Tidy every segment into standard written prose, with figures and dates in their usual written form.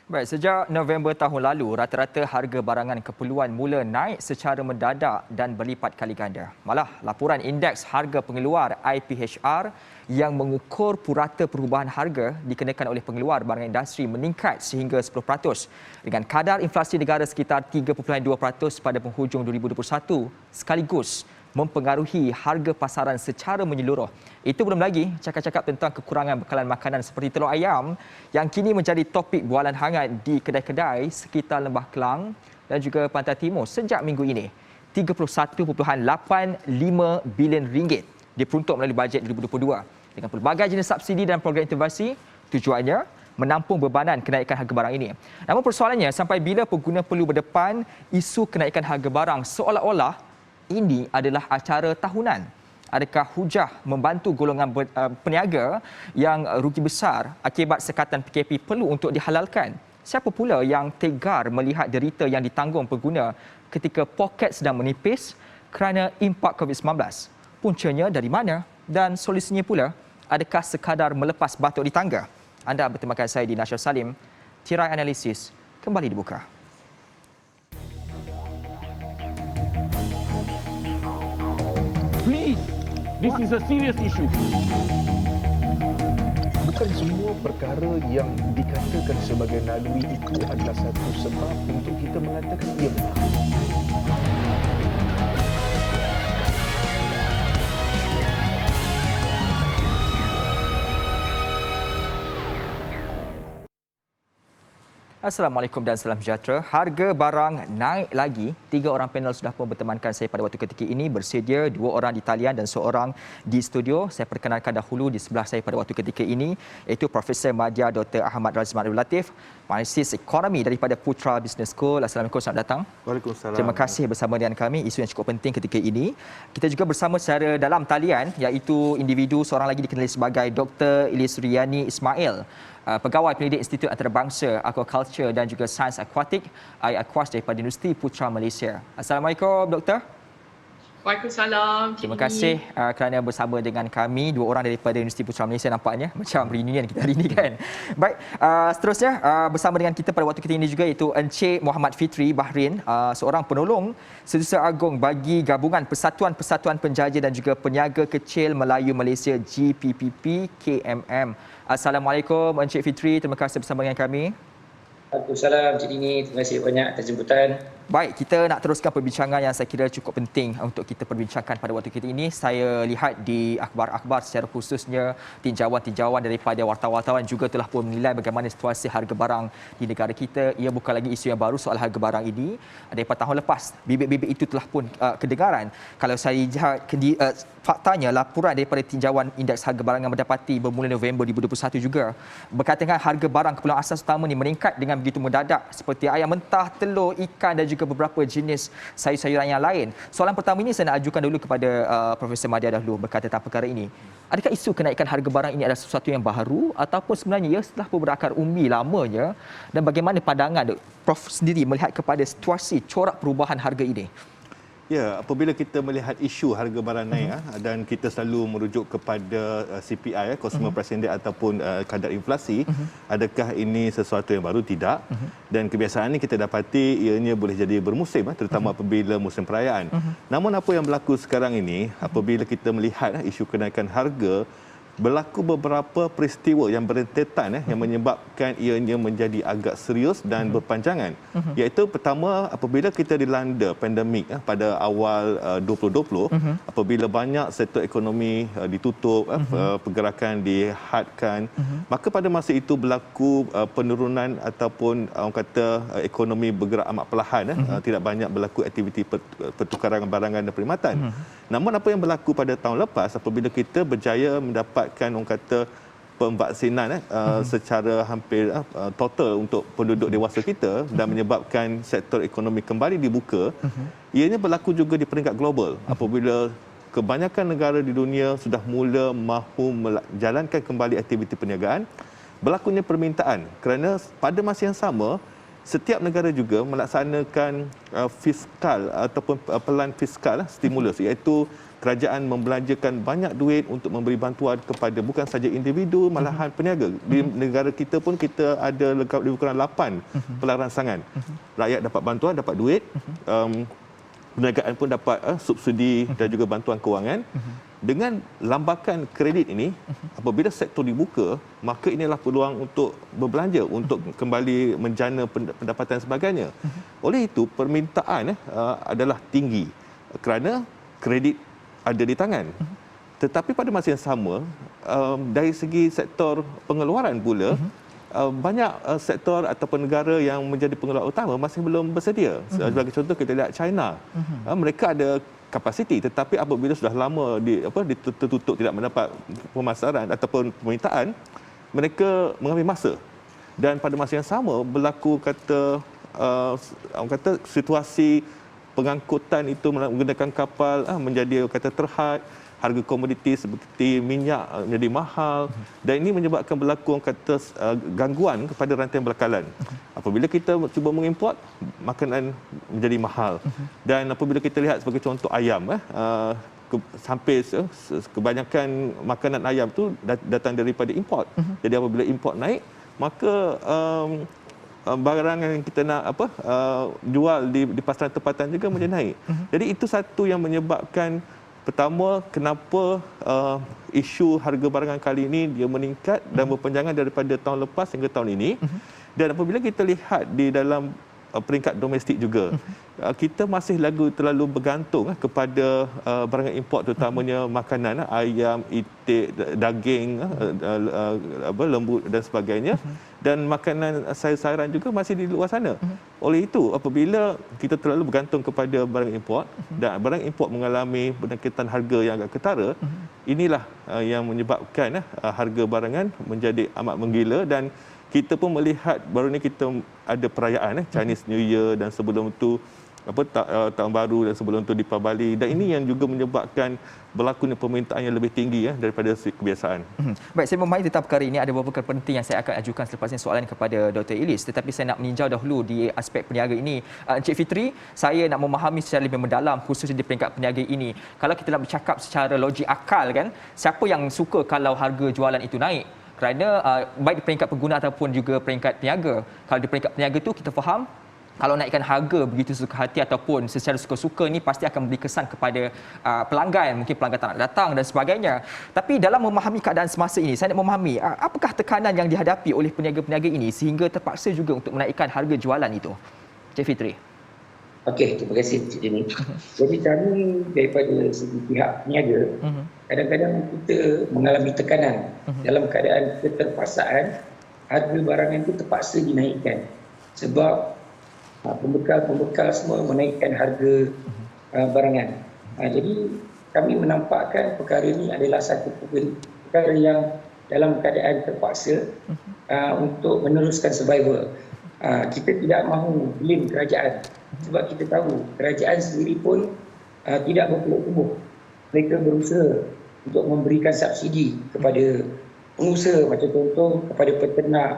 Baik, sejak November tahun lalu, rata-rata harga barangan keperluan mula naik secara mendadak dan berlipat kali ganda. Malah, laporan Indeks Harga Pengeluar IPHR yang mengukur purata perubahan harga dikenakan oleh pengeluar barangan industri meningkat sehingga 10% dengan kadar inflasi negara sekitar 3.2% pada penghujung 2021 sekaligus mempengaruhi harga pasaran secara menyeluruh. Itu belum lagi cakap-cakap tentang kekurangan bekalan makanan seperti telur ayam yang kini menjadi topik bualan hangat di kedai-kedai sekitar Lembah Kelang dan juga Pantai Timur sejak minggu ini. 31.85 bilion ringgit diperuntuk melalui bajet 2022 dengan pelbagai jenis subsidi dan program intervensi. Tujuannya menampung bebanan kenaikan harga barang ini. Namun persoalannya, sampai bila pengguna perlu berdepan isu kenaikan harga barang seolah-olah ini adalah acara tahunan? Adakah hujah membantu golongan peniaga yang rugi besar akibat sekatan PKP perlu untuk dihalalkan? Siapa pula yang tegar melihat derita yang ditanggung pengguna ketika poket sedang menipis kerana impak COVID-19? Puncanya dari mana dan solusinya pula? Adakah sekadar melepas batuk di tangga? Anda bertemakan saya di Nasyar Salim. Tirai analisis kembali dibuka. Please, this is a serious issue. Bukan semua perkara yang dikatakan sebagai naluri itu adalah satu sebab untuk kita mengatakan ia benar. Assalamualaikum dan salam sejahtera. Harga barang naik lagi. 3 orang panel sudah pun bertemankan saya pada waktu ketika ini. Bersedia 2 orang di talian dan seorang di studio. Saya perkenalkan dahulu di sebelah saya pada waktu ketika ini, iaitu Profesor Madya Dr. Ahmad Razman Abdul Latif, Analisis Ekonomi daripada Putra Business School. Assalamualaikum, selamat datang. Waalaikumsalam. Terima kasih bersama dengan kami, isu yang cukup penting ketika ini. Kita juga bersama secara dalam talian, iaitu individu seorang lagi dikenali sebagai Dr. Ilyas Suryani Ismail, Pegawai Pendidik Institut Antarabangsa Aquaculture dan juga Sains Akuatik Aquas daripada Universiti Putra Malaysia. Assalamualaikum, Doktor. Waalaikumsalam. Terima kasih kerana bersama dengan kami, 2 orang daripada Universiti Putra Malaysia. Nampaknya macam reunion kita hari ini kan. Baik, seterusnya bersama dengan kita pada waktu kita ini juga iaitu Encik Muhammad Fitri Bahrin, seorang penolong Setiausaha Agung bagi Gabungan Persatuan-Persatuan Penjaja dan juga Peniaga Kecil Melayu Malaysia GPPP KMM. Assalamualaikum Encik Fitri, terima kasih bersama dengan kami. Waalaikumsalam Encik Dini, terima kasih banyak atas jemputan. Baik, kita nak teruskan perbincangan yang saya kira cukup penting untuk kita perbincangkan pada waktu kita ini. Saya lihat di akhbar-akhbar secara khususnya tinjauan-tinjauan daripada wartawan-wartawan juga telah pun menilai bagaimana situasi harga barang di negara kita. Ia bukan lagi isu yang baru soal harga barang ini. Daripada tahun lepas, bibit-bibit itu telah pun kedengaran. Kalau saya lihat faktanya, laporan daripada tinjauan Indeks Harga Barangan mendapati bermula November 2021 juga berkaitan harga barang keperluan asas utama ini meningkat dengan begitu mendadak seperti ayam mentah, telur, ikan dan juga beberapa jenis sayur-sayuran yang lain. Soalan pertama ini saya nak ajukan dulu kepada Profesor Madya dahulu berkaitan tentang perkara ini. Adakah isu kenaikan harga barang ini adalah sesuatu yang baru ataupun sebenarnya ia telah pun berakar umbi lamanya, dan bagaimana pandangan Prof sendiri melihat kepada situasi corak perubahan harga ini? Ya, apabila kita melihat isu harga barang naik dan kita selalu merujuk kepada CPI, Consumer Price Index ataupun kadar inflasi, adakah ini sesuatu yang baru? Tidak. Dan kebiasaan ini kita dapati ianya boleh jadi bermusim, terutama apabila musim perayaan. Namun apa yang berlaku sekarang ini, apabila kita melihat isu kenaikan harga, berlaku beberapa peristiwa yang berentetan yang menyebabkan ianya menjadi agak serius dan berpanjangan. Iaitu pertama, apabila kita dilanda pandemik pada awal 2020, apabila banyak sektor ekonomi ditutup, pergerakan dihadkan, maka pada masa itu berlaku penurunan ataupun orang kata ekonomi bergerak amat perlahan, tidak banyak berlaku aktiviti pertukaran barangan dan perkhidmatan. Namun apa yang berlaku pada tahun lepas, apabila kita berjaya mendapatkan orang kata pemvaksinan secara hampir total untuk penduduk dewasa kita dan menyebabkan sektor ekonomi kembali dibuka, ianya berlaku juga di peringkat global apabila kebanyakan negara di dunia sudah mula mahu menjalankan kembali aktiviti perniagaan, berlakunya permintaan kerana pada masa yang sama setiap negara juga melaksanakan fiskal ataupun pelan fiskal stimulus, iaitu kerajaan membelanjakan banyak duit untuk memberi bantuan kepada bukan saja individu, malahan peniaga. Di negara kita pun kita ada lebih kurang 8 pelarangsangan. Rakyat dapat bantuan, dapat duit, perniagaan pun dapat subsidi dan juga bantuan kewangan. Dengan lambakan kredit ini, apabila sektor dibuka, maka inilah peluang untuk berbelanja, untuk kembali menjana pendapatan sebagainya. Oleh itu, permintaan adalah tinggi kerana kredit ada di tangan. Tetapi pada masa yang sama, dari segi sektor pengeluaran pula, banyak sektor ataupun negara yang menjadi pengeluar utama masih belum bersedia. Sebagai contoh, kita lihat China. Mereka ada kapasiti, tetapi apabila sudah lama tertutup, tidak mendapat pemasaran ataupun permintaan, mereka mengambil masa. Dan pada masa yang sama berlaku kata situasi pengangkutan itu menggunakan kapal menjadi terhad, harga komoditi seperti minyak menjadi mahal, dan ini menyebabkan berlaku gangguan kepada rantai bekalan. Apabila kita cuba mengimport, makanan menjadi mahal. Dan apabila kita lihat sebagai contoh ayam, sampai kebanyakan makanan ayam itu datang daripada import. Jadi apabila import naik, maka barang yang kita nak jual di pasaran tempatan juga menjadi naik. Jadi itu satu yang menyebabkan, pertama, kenapa isu harga barangan kali ini dia meningkat dan berpanjangan daripada tahun lepas hingga tahun ini. Dan apabila kita lihat di dalam peringkat domestik juga, kita masih terlalu bergantung kepada barangan import, terutamanya makanan, ayam, itik, daging, lembu dan sebagainya. Dan makanan sayur-sayuran juga masih di luar sana. Oleh itu, apabila kita terlalu bergantung kepada barang import dan barang import mengalami peningkatan harga yang agak ketara, inilah yang menyebabkan harga barangan menjadi amat menggila. Dan kita pun melihat baru ni kita ada perayaan Chinese New Year, dan sebelum itu tahun baru, dan sebelum itu Deepavali, dan ini yang juga menyebabkan berlakunya permintaan yang lebih tinggi daripada kebiasaan. Baik, saya memahami tentang perkara ini. Ada beberapa perkara penting yang saya akan ajukan selepas ini soalan kepada Dr. Ellis, tetapi saya nak meninjau dahulu di aspek peniaga ini. Encik Fitri, saya nak memahami secara lebih mendalam khususnya di peringkat peniaga ini. Kalau kita nak bercakap secara logik akal kan, siapa yang suka kalau harga jualan itu naik? Kerana baik di peringkat pengguna ataupun juga peringkat peniaga. Kalau di peringkat peniaga tu kita faham, kalau naikkan harga begitu suka hati ataupun secara suka-suka ni pasti akan memberi kesan kepada pelanggan, mungkin pelanggan tak nak datang dan sebagainya. Tapi dalam memahami keadaan semasa ini, saya nak memahami apakah tekanan yang dihadapi oleh peniaga-peniaga ini sehingga terpaksa juga untuk menaikkan harga jualan itu. Cik Fitri. Okey, terima kasih Cik Jenny. Jadi kami daripada segi pihak peniaga, kadang-kadang kita mengalami tekanan dalam keadaan keterpaksaan harga barangan itu terpaksa dinaikkan. Sebab pembekal-pembekal semua menaikkan harga barangan. Jadi kami menampakkan perkara ini adalah satu perkara yang dalam keadaan terpaksa untuk meneruskan survival. Kita tidak mahu blame kerajaan, sebab kita tahu kerajaan sendiri pun tidak berpeluk tubuh. Mereka berusaha untuk memberikan subsidi kepada pengusaha, macam contoh kepada peternak,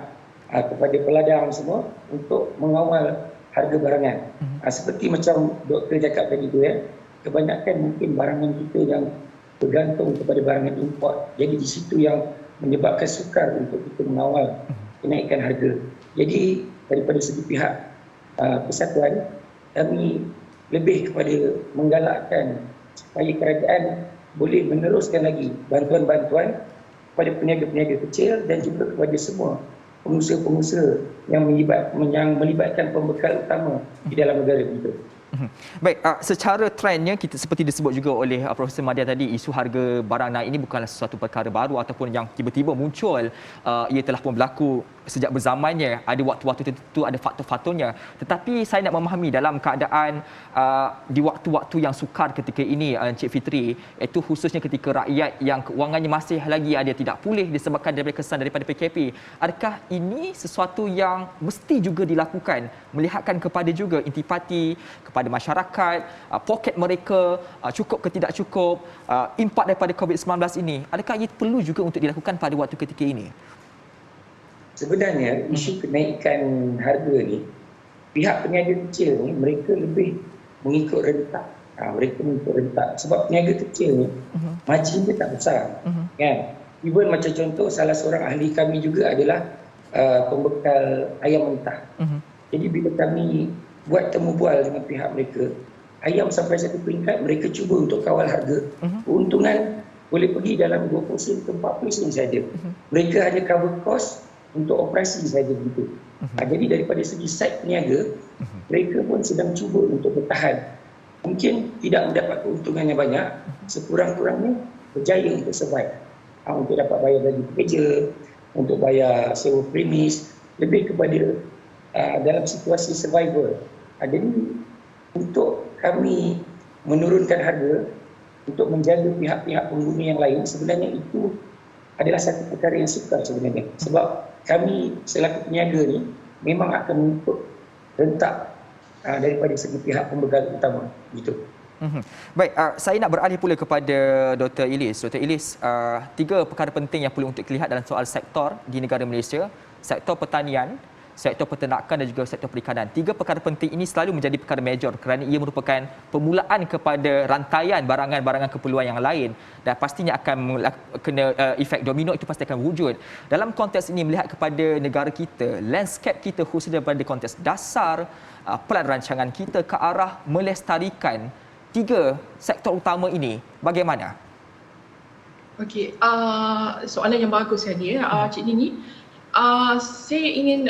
kepada peladang semua untuk mengawal harga barangan. Seperti macam doktor cakap tadi tu kebanyakan mungkin barangan kita yang bergantung kepada barangan import. Jadi di situ yang menyebabkan sukar untuk kita mengawal kenaikan harga. Jadi daripada segi pihak persatuan, kami lebih kepada menggalakkan supaya kerajaan boleh meneruskan lagi bantuan-bantuan kepada peniaga-peniaga kecil dan juga kepada semua pengusaha-pengusaha yang melibatkan pembekal utama di dalam negara kita. Baik, secara trendnya kita seperti disebut juga oleh Profesor Madya tadi, isu harga barang naik ini bukanlah sesuatu perkara baru ataupun yang tiba-tiba muncul. Ia telah pun berlaku sejak berzamannya, ada waktu-waktu tertentu, ada faktor-faktornya. Tetapi saya nak memahami dalam keadaan di waktu-waktu yang sukar ketika ini, Encik Fitri, iaitu khususnya ketika rakyat yang kewangannya masih lagi ada tidak pulih disebabkan daripada kesan daripada PKP. Adakah ini sesuatu yang mesti juga dilakukan, melihatkan kepada juga intipati kepada masyarakat, poket mereka cukup ke tidak cukup, impak daripada COVID-19 ini? Adakah ia perlu juga untuk dilakukan pada waktu ketika ini? Sebenarnya isu kenaikan harga ni pihak peniaga kecil ni mereka lebih mengikut rentak. Mereka mengikut rentak sebab peniaga kecil ni margin dia tak besar. Kan? Even macam contoh salah seorang ahli kami juga adalah pembekal ayam mentah. Jadi bila kami buat temu bual dengan pihak mereka, ayam sampai satu peringkat mereka cuba untuk kawal harga. Keuntungan boleh pergi dalam 20 sen ke 40 sen saja. Mereka hanya cover cost untuk operasi saja begitu. Jadi daripada segi side peniaga, mereka pun sedang cuba untuk bertahan. Mungkin tidak mendapat keuntungan yang banyak, sekurang-kurangnya berjaya untuk survive. Untuk dapat bayar gaji pekerja, untuk bayar sewa premis, lebih kepada dalam situasi survival. Jadi untuk kami menurunkan harga, untuk menjaga pihak-pihak pengguna yang lain, sebenarnya itu adalah satu perkara yang sukar sebenarnya. Sebab kami selaku peniaga ni memang akan mengikut rentak daripada segi pihak pembekal utama. Gitu. Baik, saya nak beralih pula kepada Dr. Ilis. Dr. Ilis, 3 perkara penting yang perlu untuk dilihat dalam soal sektor di negara Malaysia: sektor pertanian, sektor peternakan dan juga sektor perikanan. 3 perkara penting ini selalu menjadi perkara major kerana ia merupakan permulaan kepada rantaian barangan-barangan keperluan yang lain dan pastinya akan kena efek domino itu pasti akan wujud. Dalam konteks ini, melihat kepada negara kita, landscape kita khususnya pada konteks dasar, pelan rancangan kita ke arah melestarikan 3 sektor utama ini, bagaimana? Okey, soalan yang bagus kan ya, Cik Nini. Saya ingin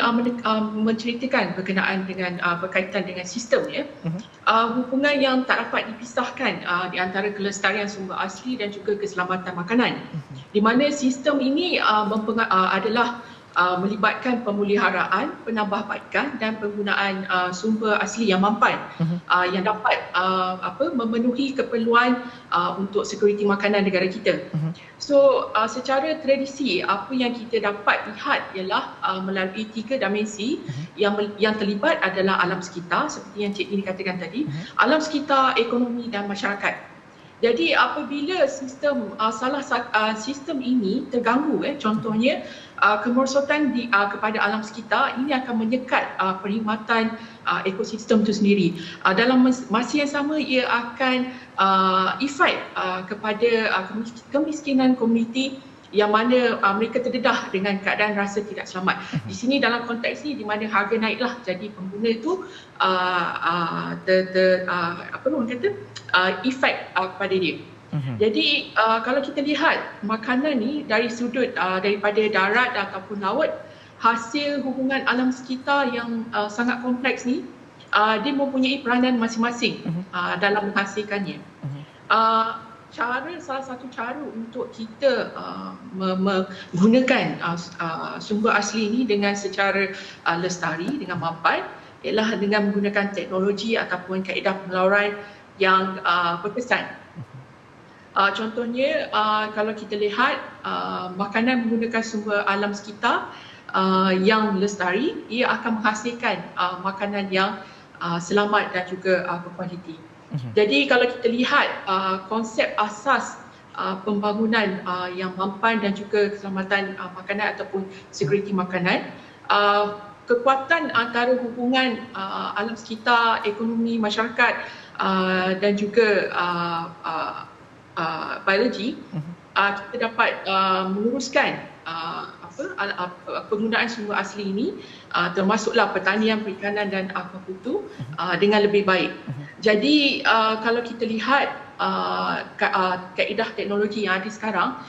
menceritakan berkenaan dengan berkaitan dengan sistem ya. Hubungan yang tak dapat dipisahkan di antara kelestarian sumber asli dan juga keselamatan makanan. Di mana sistem ini adalah melibatkan pemeliharaan, penambahbaikan dan penggunaan sumber asli yang mampan yang dapat memenuhi keperluan untuk sekuriti makanan negara kita. So secara tradisi, apa yang kita dapat lihat ialah melalui 3 dimensi yang terlibat adalah alam sekitar seperti yang Cik Nini katakan tadi, alam sekitar, ekonomi dan masyarakat. Jadi apabila sistem ini terganggu, contohnya kemerosotan kepada alam sekitar, ini akan menyekat perkhidmatan ekosistem itu sendiri. Dalam masa yang sama, ia akan efek kepada kemiskinan komuniti yang mana mereka terdedah dengan keadaan rasa tidak selamat. Di sini dalam konteks ini di mana harga naiklah, jadi pengguna itu efek kepada dia. Jadi kalau kita lihat makanan ni dari sudut daripada darat ataupun laut, hasil hubungan alam sekitar yang sangat kompleks ni, dia mempunyai peranan masing-masing dalam menghasilkannya. Salah satu cara untuk kita menggunakan sumber asli ini dengan secara lestari, dengan mampan, ialah dengan menggunakan teknologi ataupun kaedah pengeluaran yang berkesan. Contohnya, kalau kita lihat makanan menggunakan sumber alam sekitar yang lestari, ia akan menghasilkan makanan yang selamat dan juga berkualiti. Jadi kalau kita lihat konsep asas pembangunan yang mampan dan juga keselamatan makanan ataupun security makanan, kekuatan antara hubungan alam sekitar, ekonomi, masyarakat dan juga biologi, kita dapat menguruskan penggunaan sumber asli ini, termasuklah pertanian, perikanan dan aquaculture dengan lebih baik. Jadi kalau kita lihat kaedah teknologi yang ada sekarang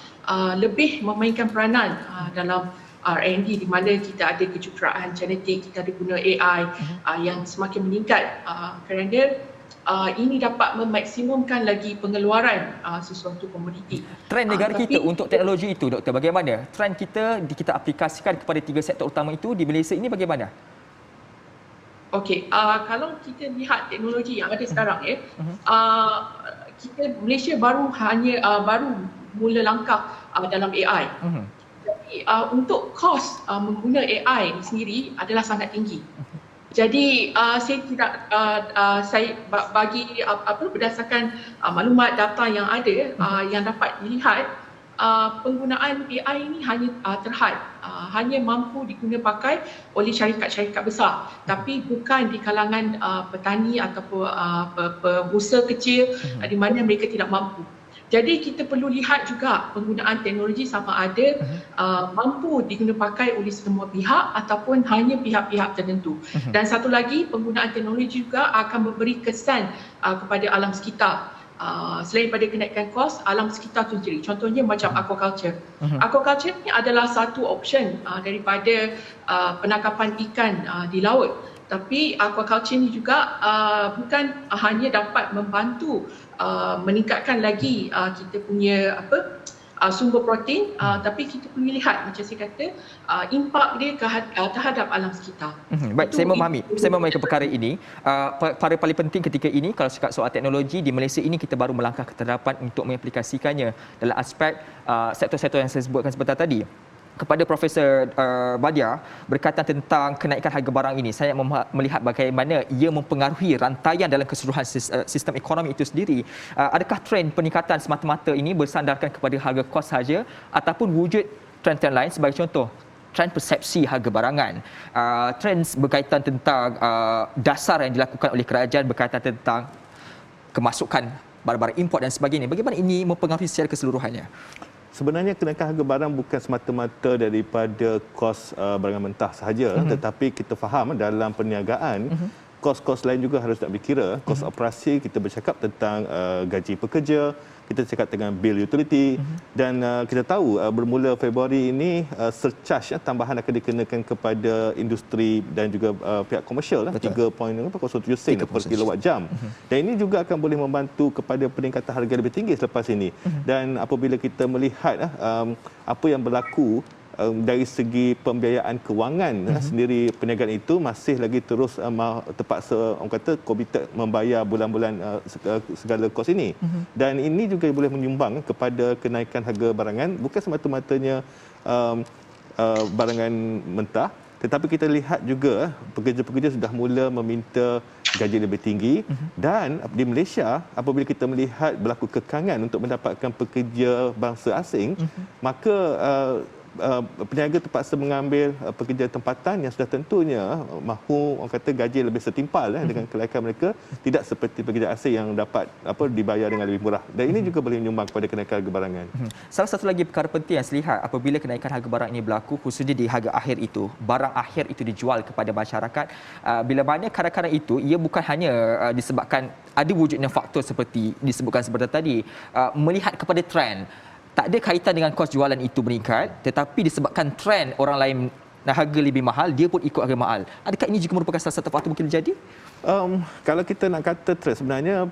lebih memainkan peranan dalam R&D, di mana kita ada kejuruteraan genetik, kita ada guna AI yang semakin meningkat kerana ini dapat memaksimumkan lagi pengeluaran sesuatu komoditi. Trend negara kita untuk teknologi itu, Doktor, bagaimana? Trend kita aplikasikan kepada 3 sektor utama itu di Malaysia ini bagaimana? Okey, kalau kita lihat teknologi yang ada sekarang Malaysia baru mula langkah dalam AI. Jadi untuk kos mengguna AI sendiri adalah sangat tinggi. Jadi saya bagi berdasarkan maklumat data yang ada yang dapat dilihat, penggunaan AI ini hanya terhad, hanya mampu diguna pakai oleh syarikat-syarikat besar, tapi bukan di kalangan petani ataupun pengusaha kecil di mana mereka tidak mampu. Jadi kita perlu lihat juga penggunaan teknologi sama ada mampu diguna pakai oleh semua pihak ataupun hanya pihak-pihak tertentu. Dan satu lagi, penggunaan teknologi juga akan memberi kesan kepada alam sekitar. Selain pada kenaikan kos, alam sekitar tu sendiri. Contohnya macam aquaculture. Aquaculture ni adalah satu option daripada penangkapan ikan di laut. Tapi aquaculture ni juga bukan hanya dapat membantu meningkatkan lagi kita punya sumber protein, tapi kita perlu lihat macam saya kata impak dia terhadap alam sekitar. Baik, saya memahami. Saya memahami perkara ini. Perkara paling penting ketika ini kalau cakap soal teknologi di Malaysia ini, kita baru melangkah ke terhadapan untuk mengaplikasikannya dalam aspek sektor-sektor yang saya sebutkan sebentar tadi. Kepada Profesor Badia berkaitan tentang kenaikan harga barang ini, saya melihat bagaimana ia mempengaruhi rantaian dalam keseluruhan sistem ekonomi itu sendiri. Adakah trend peningkatan semata-mata ini bersandarkan kepada harga kos saja ataupun wujud trend-trend lain? Sebagai contoh, trend persepsi harga barangan, trend berkaitan tentang dasar yang dilakukan oleh kerajaan berkaitan tentang kemasukan barang-barang import dan sebagainya. Bagaimana ini mempengaruhi secara keseluruhannya? Sebenarnya kenaikan harga barang bukan semata-mata daripada kos barangan mentah sahaja, tetapi kita faham dalam perniagaan kos-kos lain juga harus nak dikira. Kos operasi, kita bercakap tentang gaji pekerja, kita cakap tentang bil utility, dan kita tahu bermula Februari ini surcharge tambahan akan dikenakan kepada industri dan juga pihak komersial 3.07 sen per kilowatt jam. Dan ini juga akan boleh membantu kepada peningkatan harga lebih tinggi selepas ini. Dan apabila kita melihat apa yang berlaku dari segi pembiayaan kewangan sendiri, perniagaan itu masih lagi terus terpaksa orang kata committed membayar bulan-bulan segala kos ini. Dan ini juga boleh menyumbang kepada kenaikan harga barangan, bukan semata-matanya barangan mentah, tetapi kita lihat juga pekerja-pekerja sudah mula meminta gaji lebih tinggi. Dan di Malaysia, apabila kita melihat berlaku kekangan untuk mendapatkan pekerja bangsa asing, maka peniaga terpaksa mengambil pekerja tempatan yang sudah tentunya mahu orang kata gaji lebih setimpal dengan kelaikan mereka, tidak seperti pekerja asing yang dapat dibayar dengan lebih murah. Dan ini juga boleh menyumbang kepada kenaikan harga barangan. Salah satu lagi perkara penting yang saya lihat apabila kenaikan harga barang ini berlaku, khususnya di harga akhir itu, barang akhir itu dijual kepada masyarakat, bila mana kadang-kadang itu ia bukan hanya disebabkan ada wujudnya faktor seperti disebutkan sebentar tadi, melihat kepada trend. Tak ada kaitan dengan kos jualan itu meningkat, tetapi disebabkan trend orang lain harga lebih mahal, dia pun ikut harga mahal. Adakah ini juga merupakan salah satu faktor mungkin terjadi? Kalau kita nak kata trend, sebenarnya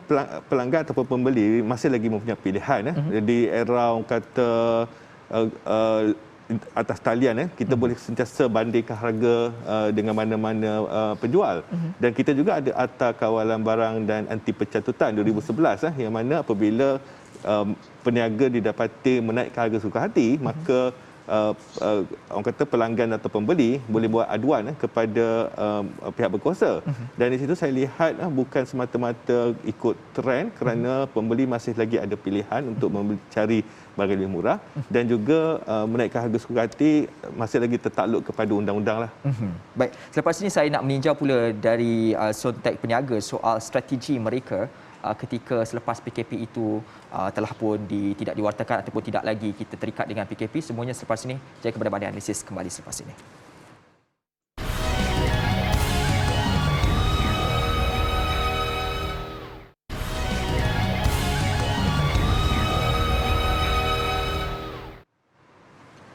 pelanggan ataupun pembeli masih lagi mempunyai pilihan. Di era orang kata atas talian, kita boleh sentiasa bandingkan harga dengan mana-mana penjual. Dan kita juga ada Akta Kawalan Barang dan Anti Pencatutan 2011 yang mana apabila peniaga didapati menaikkan harga suka hati, maka orang kata pelanggan atau pembeli boleh buat aduan kepada pihak berkuasa. Dan di situ saya lihat bukan semata-mata ikut trend, kerana pembeli masih lagi ada pilihan untuk mencari barang lebih murah, dan juga menaikkan harga suka hati masih lagi tertakluk kepada undang-undang lah. Baik, selepas ini saya nak meninjau pula dari Sontek Peniaga soal strategi mereka ketika selepas PKP itu telah pun tidak diwartakan ataupun tidak lagi kita terikat dengan PKP. Semuanya selepas ini. Saya kepada badan analisis kembali selepas ini.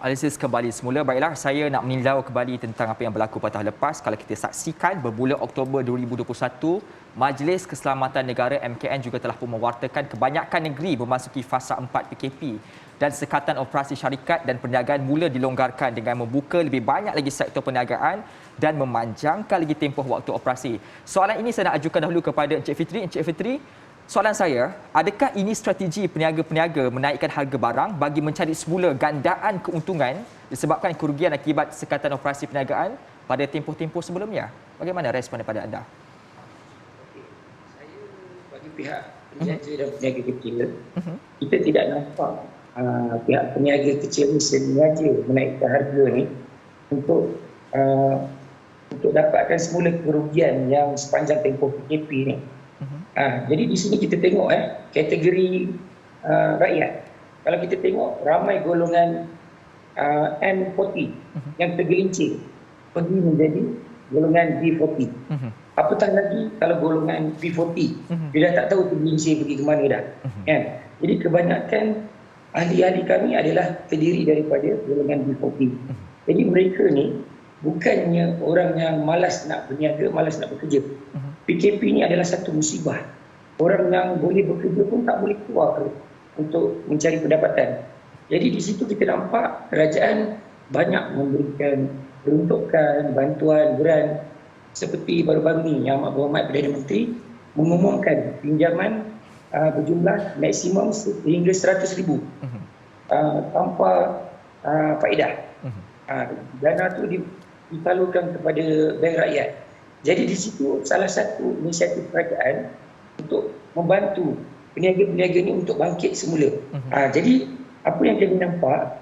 Analisis kembali semula. Baiklah, saya nak meninjau kembali tentang apa yang berlaku pada tahun lepas. Kalau kita saksikan, bermula Oktober 2021, Majlis Keselamatan Negara MKN juga telah pun mewartakan kebanyakan negeri memasuki fasa 4 PKP dan sekatan operasi syarikat dan perniagaan mula dilonggarkan dengan membuka lebih banyak lagi sektor perniagaan dan memanjangkan lagi tempoh waktu operasi. Soalan ini saya nak ajukan dahulu kepada Encik Fitri. Encik Fitri, soalan saya, adakah ini strategi peniaga-peniaga menaikkan harga barang bagi mencari semula gandaan keuntungan disebabkan kerugian akibat sekatan operasi perniagaan pada tempoh-tempoh sebelumnya? Bagaimana respon daripada anda? Saya bagi pihak peniaga dan peniaga kecil, kita tidak nampak pihak peniaga kecil ni sengaja menaikkan harga ni untuk dapatkan semula kerugian yang sepanjang tempoh PKP ni. Jadi di sini kita tengok kategori rakyat. Kalau kita tengok ramai golongan N40 yang tergelincir pergi menjadi golongan B40. Apatah lagi kalau golongan B40 dia dah tak tahu tergelincir pergi ke mana dah. Kan? Jadi kebanyakan ahli-ahli kami adalah terdiri daripada golongan B40. Jadi mereka ni bukannya orang yang malas nak berniaga, malas nak bekerja. PKP ni adalah satu musibah. Orang yang boleh bekerja pun tak boleh keluar untuk mencari pendapatan. Jadi di situ kita nampak kerajaan banyak memberikan peruntukan, bantuan, grant seperti baru-baru ni Yang Amat Berhormat Perdana Menteri mengumumkan pinjaman berjumlah maksimum hingga 100,000 tanpa faedah. Dana tu disalurkan kepada bank rakyat. Jadi di situ salah satu inisiatif kerajaan untuk membantu peniaga-peniaga ni untuk bangkit semula. Jadi apa yang kami nampak,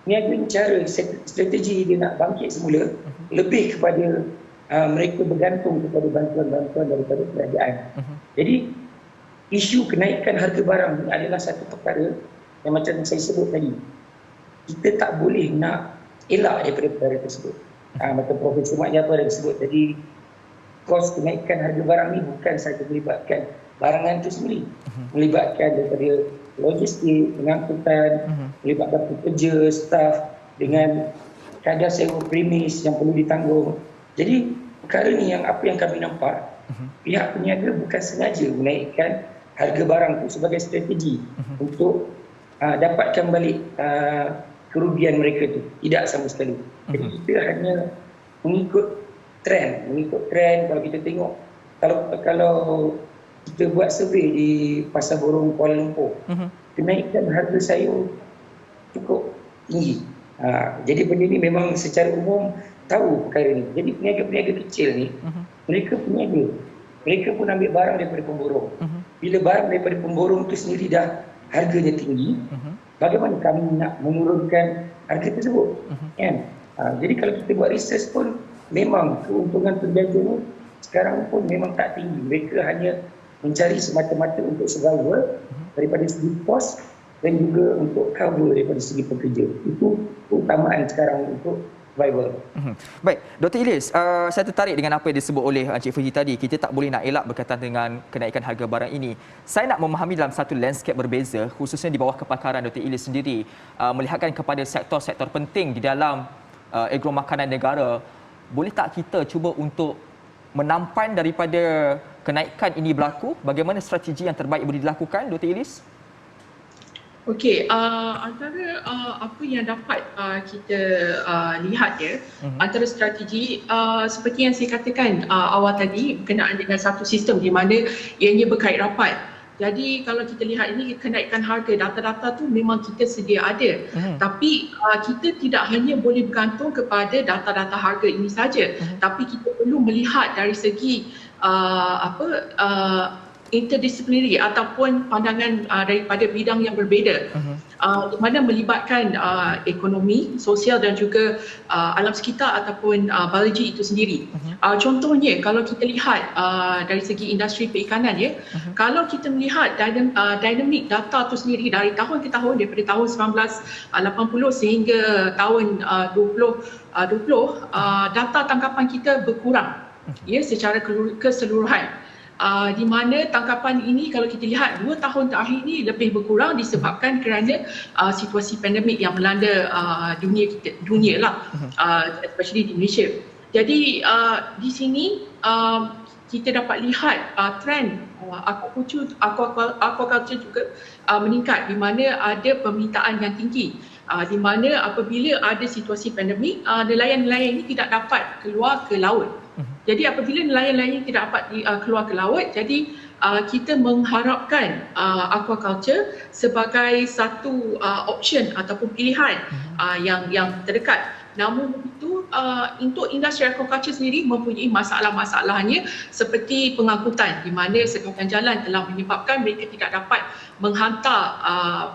peniaga ni cara strategi dia nak bangkit semula lebih kepada mereka bergantung kepada bantuan-bantuan daripada kerajaan. Jadi isu kenaikan harga barang ni adalah satu perkara yang macam saya sebut tadi. Kita tak boleh nak elak daripada perkara tersebut. Macam Profesor Mat Jaafar ada sebut tadi, kos kenaikan harga barang ni bukan sahaja melibatkan barangan itu sendiri, melibatkan daripada logistik, pengangkutan, melibatkan pekerja, staf dengan kadar sewa premis yang perlu ditanggung. Jadi perkara ni apa yang kami nampak, pihak peniaga bukan sengaja menaikkan harga barang itu sebagai strategi untuk dapatkan balik kerugian mereka itu. Tidak sama sekali. Jadi kita hanya mengikut trend. Kalau kita tengok, kalau kita buat survey di Pasar Borong Kuala Lumpur, kenaikan harga sayur cukup tinggi. Jadi benda ni memang secara umum tahu perkara ni. Jadi peniaga-peniaga kecil ni, mereka peniaga. Mereka pun ambil barang daripada pemborong. Bila barang daripada pemborong tu sendiri dah harganya tinggi, bagaimana kami nak menurunkan harga tersebut? Kan? Jadi kalau kita buat research pun, memang keuntungan penjaga ni sekarang pun memang tak tinggi. Mereka hanya mencari semata-mata untuk survival daripada segi kos dan juga untuk cover daripada segi pekerja. Itu keutamaan sekarang untuk survival. Baik, Dr. Ilyas, saya tertarik dengan apa yang disebut oleh Encik Fahri tadi. Kita tak boleh nak elak berkaitan dengan kenaikan harga barang ini. Saya nak memahami dalam satu landscape berbeza, khususnya di bawah kepakaran Dr. Ilyas sendiri, melihatkan kepada sektor-sektor penting di dalam agro makanan negara. Boleh tak kita cuba untuk menampan daripada kenaikan ini berlaku? Bagaimana strategi yang terbaik boleh dilakukan, Dr. Ilyas? Okey, antara apa yang dapat kita lihat antara strategi seperti yang saya katakan awal tadi berkenaan dengan satu sistem di mana ianya berkait rapat. Jadi kalau kita lihat ini kenaikan harga, data-data tu memang kita sedia ada. Tapi kita tidak hanya boleh bergantung kepada data-data harga ini saja. Tapi kita perlu melihat dari segi interdisciplinary ataupun pandangan daripada bidang yang berbeza, di mana melibatkan ekonomi, sosial dan juga alam sekitar ataupun biologi itu sendiri. Contohnya kalau kita lihat dari segi industri perikanan, kalau kita melihat dinamik data itu sendiri dari tahun ke tahun, daripada tahun 1980 sehingga tahun 2020, data tangkapan kita berkurang secara keseluruhan. Di mana tangkapan ini kalau kita lihat 2 tahun terakhir ini lebih berkurang disebabkan kerana situasi pandemik yang melanda dunia lah, especially di Malaysia. Jadi di sini kita dapat lihat trend aquaculture juga meningkat, di mana ada permintaan yang tinggi, di mana apabila ada situasi pandemik, nelayan-nelayan ini tidak dapat keluar ke laut. Jadi apabila nelayan-nelayan tidak dapat keluar ke laut, jadi kita mengharapkan aquaculture sebagai satu option ataupun pilihan yang terdekat. Namun begitu untuk industri aquaculture sendiri mempunyai masalah-masalahnya seperti pengangkutan, di mana segala jalan telah menyebabkan mereka tidak dapat menghantar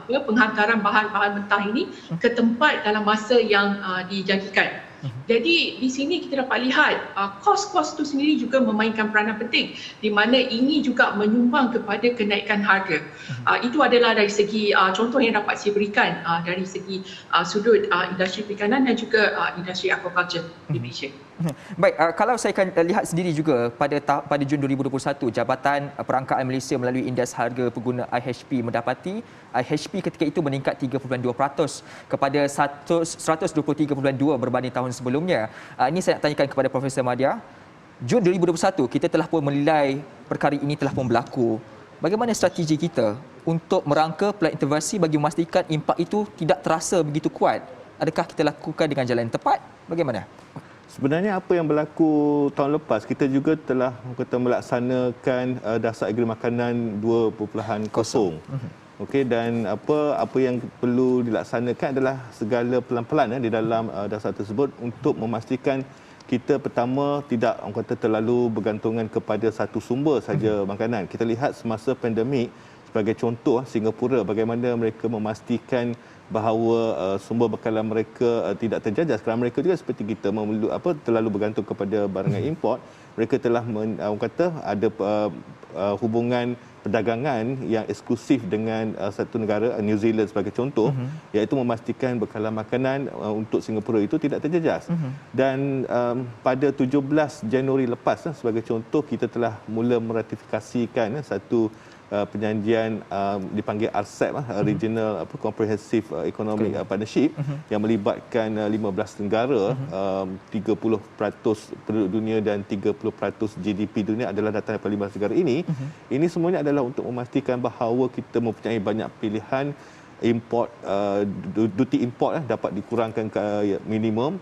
penghantaran bahan-bahan mentah ini ke tempat dalam masa yang dijanjikan. Jadi di sini kita dapat lihat kos-kos itu sendiri juga memainkan peranan penting, di mana ini juga menyumbang kepada kenaikan harga. Itu adalah dari segi contoh yang dapat saya berikan dari segi sudut industri perikanan dan juga industri aquaculture di Malaysia. Baik, kalau saya akan lihat sendiri juga pada Jun 2021, Jabatan Perangkaan Malaysia melalui indeks harga pengguna IHP mendapati IHP ketika itu meningkat 3.2% kepada 123.2 berbanding tahun sebelumnya. Ini saya nak tanyakan kepada Profesor Madya. Jun 2021 kita telah pun menilai perkara ini telah pun berlaku. Bagaimana strategi kita untuk merangka pelan intervensi bagi memastikan impak itu tidak terasa begitu kuat? Adakah kita lakukan dengan jalan yang tepat? Bagaimana? Sebenarnya apa yang berlaku tahun lepas, kita juga telah melaksanakan dasar agri makanan 2.0. Okey, dan apa yang perlu dilaksanakan adalah segala pelan-pelan di dalam dasar tersebut untuk memastikan kita pertama tidak terlalu bergantungan kepada satu sumber saja makanan. Kita lihat semasa pandemik sebagai contoh Singapura, bagaimana mereka memastikan bahawa sumber bekalan mereka tidak terjajas kerana mereka juga seperti kita terlalu bergantung kepada barangan import. Mereka telah ada hubungan perdagangan yang eksklusif dengan satu negara, New Zealand sebagai contoh, iaitu memastikan bekalan makanan untuk Singapura itu tidak terjejas. Dan pada 17 Januari lepas sebagai contoh, kita telah mula meratifikasikan satu perjanjian dipanggil RCEP, Regional Comprehensive Economic Partnership, yang melibatkan 15 negara, 30% penduduk dunia dan 30% GDP dunia adalah datang daripada 15 negara ini. Ini semuanya adalah untuk memastikan bahawa kita mempunyai banyak pilihan import, duty import dapat dikurangkan ke minimum.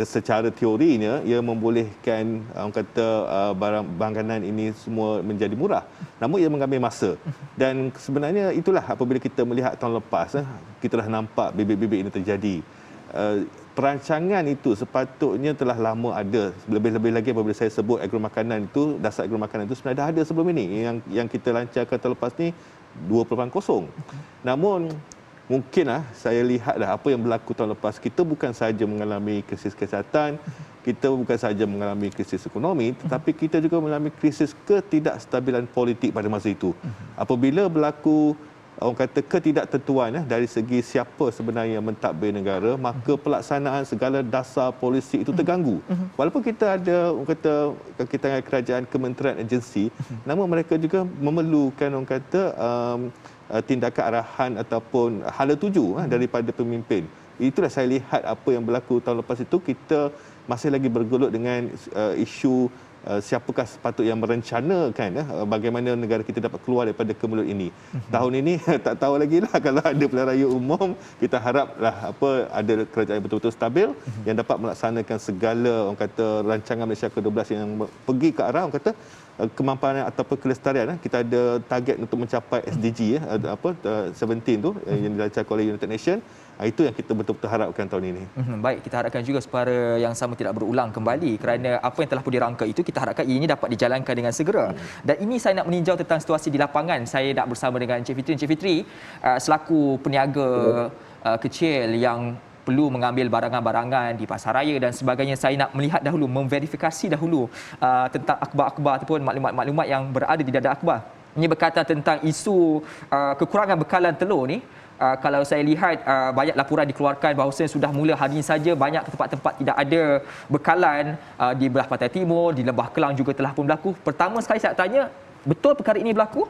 Secara teorinya ia membolehkan barang makanan ini semua menjadi murah, namun ia mengambil masa. Dan sebenarnya itulah apabila kita melihat tahun lepas, kita dah nampak bibit-bibit ini terjadi. Perancangan itu sepatutnya telah lama ada, lebih-lebih lagi apabila saya sebut agro makanan itu, dasar agro makanan itu sebenarnya dah ada sebelum ini. Yang kita lancarkan tahun lepas ni 2.0. Namun mungkin saya lihat apa yang berlaku tahun lepas. Kita bukan sahaja mengalami krisis kesihatan, kita bukan sahaja mengalami krisis ekonomi, tetapi kita juga mengalami krisis ketidakstabilan politik pada masa itu. Apabila berlaku ketidaktentuan dari segi siapa sebenarnya yang mentadbir negara, maka pelaksanaan segala dasar polisi itu terganggu. Walaupun kita ada kita kerajaan, kementerian, agensi, namun mereka juga memerlukan tindakan arahan ataupun hala tuju daripada pemimpin. Itulah saya lihat apa yang berlaku tahun lepas itu. Kita masih lagi bergelut dengan isu siapakah sepatut yang merencanakan bagaimana negara kita dapat keluar daripada kemelut ini. Tahun ini tak tahu lagi lah, kalau ada pilihan raya umum, kita haraplah ada kerajaan yang betul-betul stabil yang dapat melaksanakan segala rancangan Malaysia ke-12 yang pergi ke arah kemampanan ataupun kelestarian. Kita ada target untuk mencapai SDG 17 tu yang dilancarkan oleh United Nations. Itu yang kita betul-betul harapkan tahun ini. Baik, kita harapkan juga supaya yang sama tidak berulang kembali, kerana apa yang telah pun dirangka itu kita harapkan ini dapat dijalankan dengan segera. Dan ini saya nak meninjau tentang situasi di lapangan. Saya nak bersama dengan Encik Fitri. Encik Fitri, selaku peniaga kecil yang perlu mengambil barangan-barangan di pasaraya dan sebagainya, saya nak melihat dahulu, memverifikasi dahulu tentang akhbar-akhbar ataupun maklumat-maklumat yang berada di dada akhbar. Ini berkaitan tentang isu kekurangan bekalan telur ni. Kalau saya lihat banyak laporan dikeluarkan bahawasanya sudah mula hari ini saja banyak tempat-tempat tidak ada bekalan di belah pantai timur, di Lembah Kelang juga telah pun berlaku. Pertama sekali saya tanya, betul perkara ini berlaku?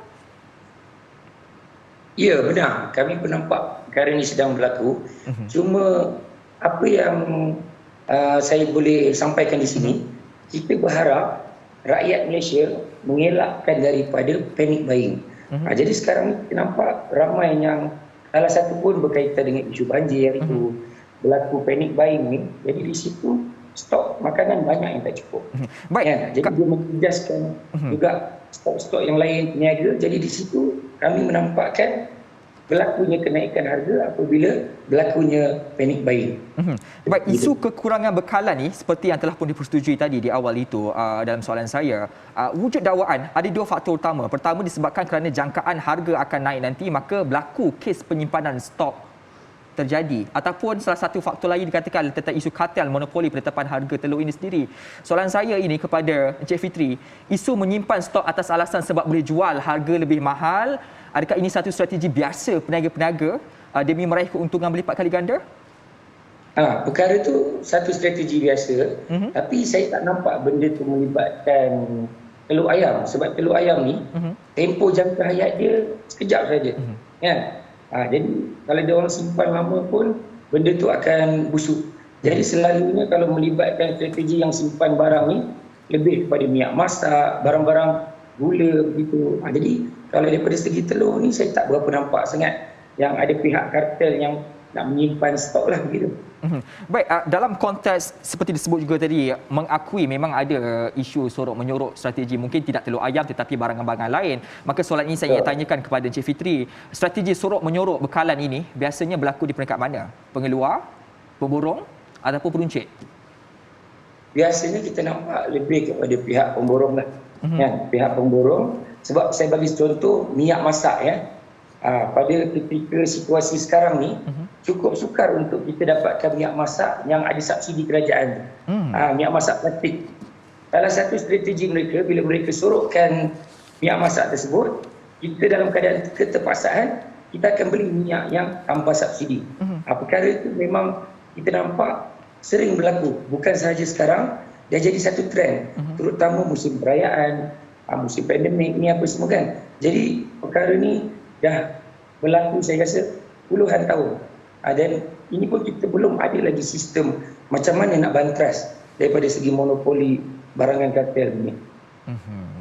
Ya, benar. Kami pun nampak perkara ini sedang berlaku. Cuma apa yang saya boleh sampaikan di sini, kita berharap rakyat Malaysia mengelakkan daripada panic buying. Jadi sekarang ni kita nampak ramai yang salah satu pun berkaitan dengan isu banjir itu, berlaku panic buying ni. Jadi di situ stok makanan banyak yang tak cukup. Baik. Jadi dia menjejaskan juga stok-stok yang lain peniaga. Jadi di situ kami menampakkan berlakunya kenaikan harga apabila berlakunya panic buying. Baik, isu kekurangan bekalan ni seperti yang telah pun dipersetujui tadi di awal itu dalam soalan saya, wujud dakwaan ada dua faktor utama. Pertama, disebabkan kerana jangkaan harga akan naik nanti, maka berlaku kes penyimpanan stok terjadi, ataupun salah satu faktor lain dikatakan tentang isu kartel monopoli penetapan harga telur ini sendiri. Soalan saya ini kepada Encik Fitri, isu menyimpan stok atas alasan sebab boleh jual harga lebih mahal, adakah ini satu strategi biasa peniaga-peniaga demi meraih keuntungan berlipat kali ganda? Perkara tu satu strategi biasa, tapi saya tak nampak benda tu melibatkan telur ayam. Sebab telur ayam ni, tempoh jangka hayat dia sekejap saja. Kan? Jadi kalau dia orang simpan lama pun, benda tu akan busuk. Jadi selalunya kalau melibatkan strategi yang simpan barang ni, lebih kepada minyak masak, barang-barang gula begitu. Jadi kalau daripada segi telur ni, saya tak berapa nampak sangat yang ada pihak kartel yang nak menyimpan stok lah begitu. Baik, dalam konteks seperti disebut juga tadi, mengakui memang ada isu sorok menyorok strategi, mungkin tidak telur ayam tetapi barang-barang lain. Maka soalan ini saya ingin tanyakan kepada Encik Fitri, strategi sorok menyorok bekalan ini biasanya berlaku di peringkat mana? Pengeluar, pemborong ataupun peruncit? Biasanya kita nampak lebih kepada pihak pemborong lah. Kan? Pihak pemborong, sebab saya bagi contoh minyak masak ya. Pada ketika situasi sekarang ni, cukup sukar untuk kita dapatkan minyak masak yang ada subsidi kerajaan. Minyak masak plastik. Salah satu strategi mereka, bila mereka sorokkan minyak masak tersebut, kita dalam keadaan keterpaksaan, kita akan beli minyak yang tanpa subsidi. Perkara itu memang kita nampak sering berlaku. Bukan sahaja sekarang, dia jadi satu trend. Terutama musim perayaan, musim pandemik ni apa semua kan. Jadi perkara ni dah berlaku saya rasa puluhan tahun. Dan ini pun kita belum ada lagi sistem macam mana nak bantras daripada segi monopoli barangan kartel ini.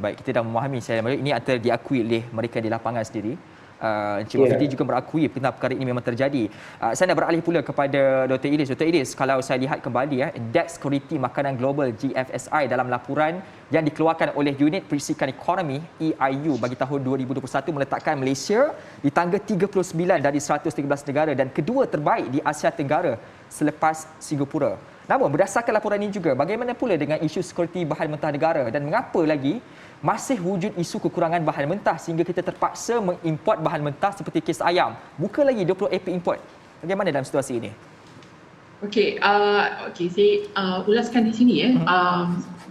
Baik, kita dah memahami saya. Ini antara diakui oleh mereka di lapangan sendiri. Encik Wafidi juga berakui perkara ini memang terjadi. Saya nak beralih pula kepada Dr. Idris. Dr. Idris, kalau saya lihat kembali Indeks Security Makanan Global GFSI dalam laporan yang dikeluarkan oleh Unit Perisikan Ekonomi EIU bagi tahun 2021 meletakkan Malaysia di tangga 39 dari 113 negara dan kedua terbaik di Asia Tenggara selepas Singapura. Namun berdasarkan laporan ini juga, bagaimana pula dengan isu sekuriti bahan mentah negara dan mengapa lagi masih wujud isu kekurangan bahan mentah sehingga kita terpaksa mengimport bahan mentah seperti kes ayam. Buka lagi 20 AP import. Bagaimana dalam situasi ini? Okey, saya ulaskan di sini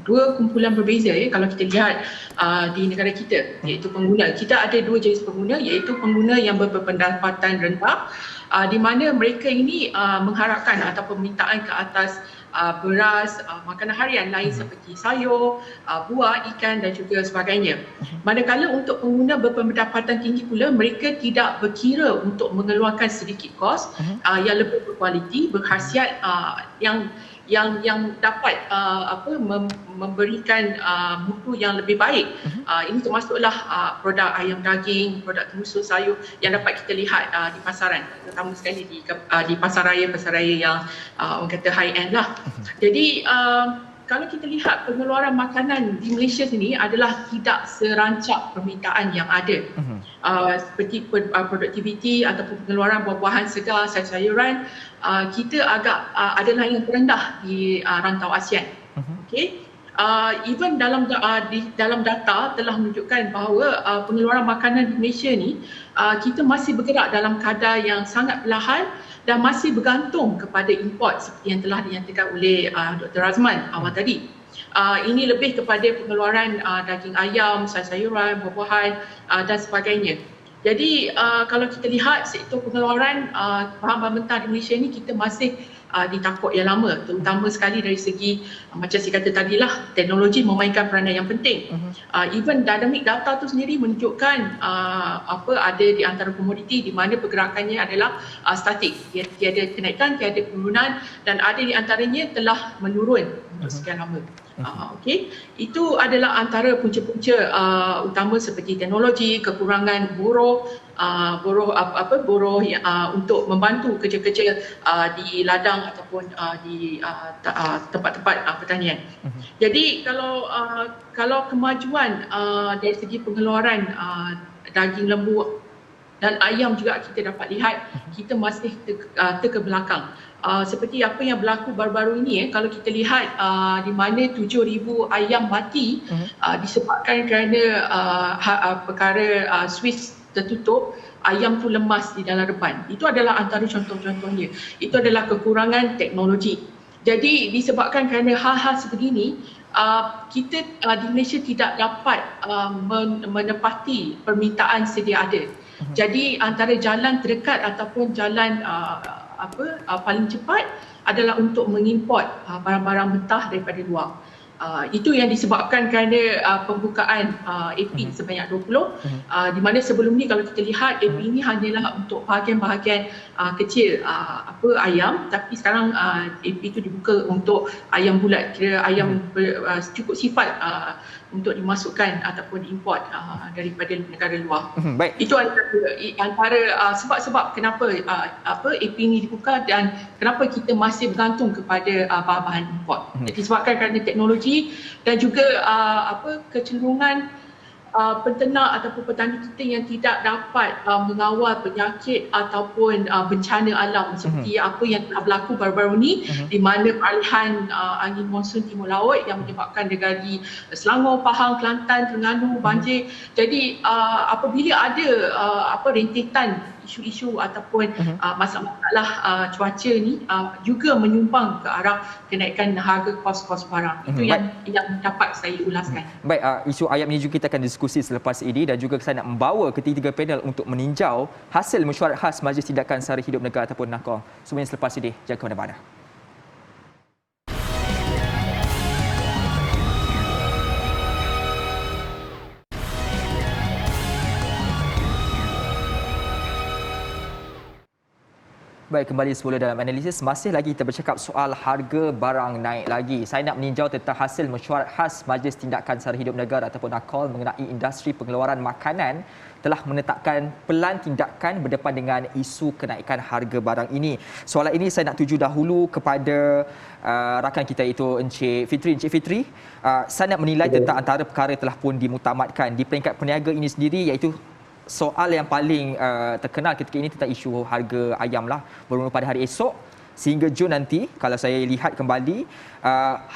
dua kumpulan berbeza kalau kita lihat di negara kita, iaitu pengguna. Kita ada dua jenis pengguna, iaitu pengguna yang berpendapatan rendah, di mana mereka ini mengharapkan atau permintaan ke atas beras, makanan harian lain seperti sayur, buah, ikan dan juga sebagainya. Manakala untuk pengguna berpendapatan tinggi pula, mereka tidak berkira untuk mengeluarkan sedikit kos yang lebih berkualiti, berkhasiat, yang dapat memberikan mutu yang lebih baik. Ini termasuklah produk ayam daging, produk terusul sayur yang dapat kita lihat di pasaran, terutama sekali di pasar raya yang orang kata high end lah. Jadi kalau kita lihat pengeluaran makanan di Malaysia sini adalah tidak serancak permintaan yang ada. Seperti produktiviti ataupun pengeluaran buah-buahan segar, sayur-sayuran, kita agak adalah yang terendah di rantau ASEAN. Okay? Even dalam data telah menunjukkan bahawa pengeluaran makanan di Malaysia ni kita masih bergerak dalam kadar yang sangat perlahan dan masih bergantung kepada import seperti yang telah dinyatakan oleh Dr. Razman awal tadi. Ini lebih kepada pengeluaran daging ayam, sayur-sayuran, buah-buahan dan sebagainya. Jadi kalau kita lihat sektor pengeluaran bahan-bahan mentah di Malaysia ni, kita masih di takut yang lama, terutama sekali dari segi macam saya kata tadilah, teknologi memainkan peranan yang penting. Even dynamic data tu sendiri menunjukkan ada di antara komoditi di mana pergerakannya adalah statik, tiada kenaikan, tiada penurunan, dan ada di antaranya telah menurun untuk sekian lama. Okey, itu adalah antara punca-punca utama seperti teknologi, kekurangan buruh untuk membantu kerja-kerja di ladang ataupun di tempat-tempat pertanian. Jadi kalau kemajuan dari segi pengeluaran daging lembu dan ayam juga kita dapat lihat kita masih terkebelakang. Seperti apa yang berlaku baru-baru ini, kalau kita lihat di mana 7,000 ayam mati disebabkan kerana perkara Swiss tertutup, ayam tu lemas di dalam reban. Itu adalah antara contoh-contohnya. Itu adalah kekurangan teknologi. Jadi disebabkan kerana hal-hal sebegini, kita di Malaysia tidak dapat menepati permintaan sedia ada. Jadi antara jalan terdekat ataupun jalan paling cepat adalah untuk mengimport barang-barang mentah daripada luar. Itu yang disebabkan kerana pembukaan AP sebanyak 20, di mana sebelum ni kalau kita lihat AP ni hanyalah untuk bahagian-bahagian kecil ayam, tapi sekarang AP itu dibuka untuk ayam bulat, kira ayam cukup sifat untuk dimasukkan ataupun diimport daripada negara luar. Baik. Itu antara sebab-sebab kenapa AP ni dibuka dan kenapa kita masih bergantung kepada bahan-bahan import. Disebabkan kerana teknologi dan juga kecenderungan penternak ataupun petani kita yang tidak dapat mengawal penyakit ataupun bencana alam seperti apa yang telah berlaku baru-baru ni, di mana peralihan angin monsun timur laut yang menyebabkan negari Selangor, Pahang, Kelantan, Terengganu banjir. Jadi apabila ada rentetan isu-isu ataupun masalah cuaca ni juga menyumbang ke arah kenaikan harga kos-kos barang. Itu yang dapat saya ulaskan. Baik, isu ayam ini juga kita akan diskusi selepas ini, dan juga saya nak membawa ketiga panel untuk meninjau hasil mesyuarat khas Majlis Tindakan Sara Hidup Negara ataupun NACOR. Semuanya selepas ini, jangan ke mana-mana. Baik, kembali semula dalam analisis. Masih lagi kita bercakap soal harga barang naik lagi. Saya nak meninjau tentang hasil mesyuarat khas Majlis Tindakan Sara Hidup Negara ataupun NACOR mengenai industri pengeluaran makanan telah menetapkan pelan tindakan berdepan dengan isu kenaikan harga barang ini. Soalan ini saya nak tuju dahulu kepada rakan kita, iaitu Encik Fitri. Encik Fitri, saya nak menilai tentang antara perkara telah pun dimutamatkan di peringkat peniaga ini sendiri, iaitu soal yang paling terkenal ketika ini tentang isu harga ayam lah. Bermula pada hari esok sehingga Jun nanti, kalau saya lihat kembali,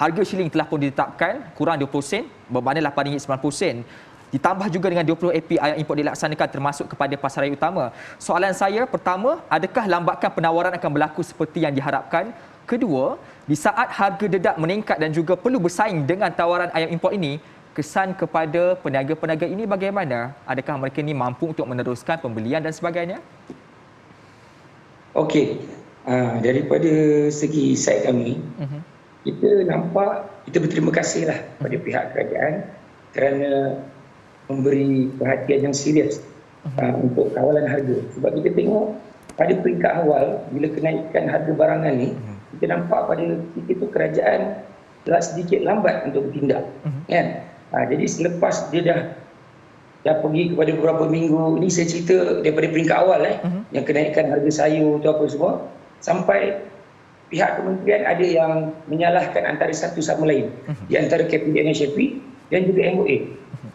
harga shilling telah pun ditetapkan kurang 20 sen, bermakna RM8.90. Ditambah juga dengan 20 AP ayam import dilaksanakan termasuk kepada pasaraya utama. Soalan saya pertama, adakah lambakan penawaran akan berlaku seperti yang diharapkan? Kedua, di saat harga dedak meningkat dan juga perlu bersaing dengan tawaran ayam import ini, kesan kepada peniaga-peniaga ini bagaimana? Adakah mereka ini mampu untuk meneruskan pembelian dan sebagainya? Okey, daripada segi side kami, kita nampak, kita berterima kasihlah pada pihak kerajaan kerana memberi perhatian yang serius untuk kawalan harga. Sebab kita tengok pada peringkat awal, bila kenaikan harga barangan ni, kita nampak pada ketika itu kerajaan telah sedikit lambat untuk bertindak. Kan? Jadi selepas dia dah pergi kepada beberapa minggu, ini saya cerita daripada peringkat awal yang kenaikan harga sayur tu apa semua, sampai pihak kementerian ada yang menyalahkan antara satu sama lain, di antara KPDNHP dan juga MOA.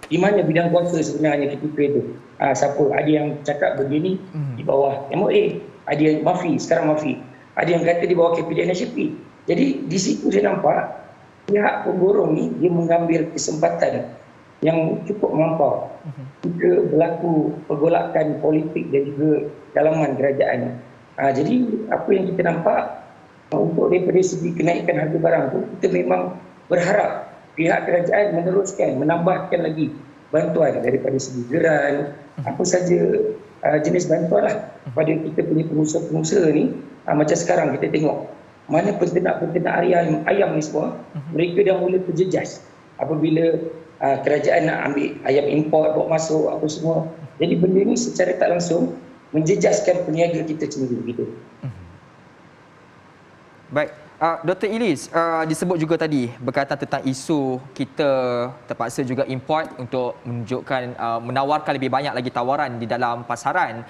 Di mana bidang kuasa sebenarnya ketika itu? Siapa? Ada yang cakap begini di bawah MOA, ada yang sekarang Mafi. Ada yang kata di bawah KPDNHP. Jadi di situ saya nampak pihak pemborong ni dia mengambil kesempatan yang cukup melampau jika berlaku pergolakan politik dan juga dalaman kerajaan. Jadi apa yang kita nampak untuk daripada segi kenaikan harga barang tu, kita memang berharap pihak kerajaan meneruskan, menambahkan lagi bantuan daripada segi geran, apa saja jenis bantuan lah pada kita punya pengusaha-pengusaha ni. Macam sekarang kita tengok mana penternak-penternak ayam ni semua, mereka dah mula terjejas apabila kerajaan nak ambil ayam import bawa masuk apa semua. Jadi benda ni secara tak langsung menjejaskan peniaga kita sendiri gitu. Baik, Dr. Ilis, disebut juga tadi berkaitan tentang isu kita terpaksa juga import untuk menunjukkan menawarkan lebih banyak lagi tawaran di dalam pasaran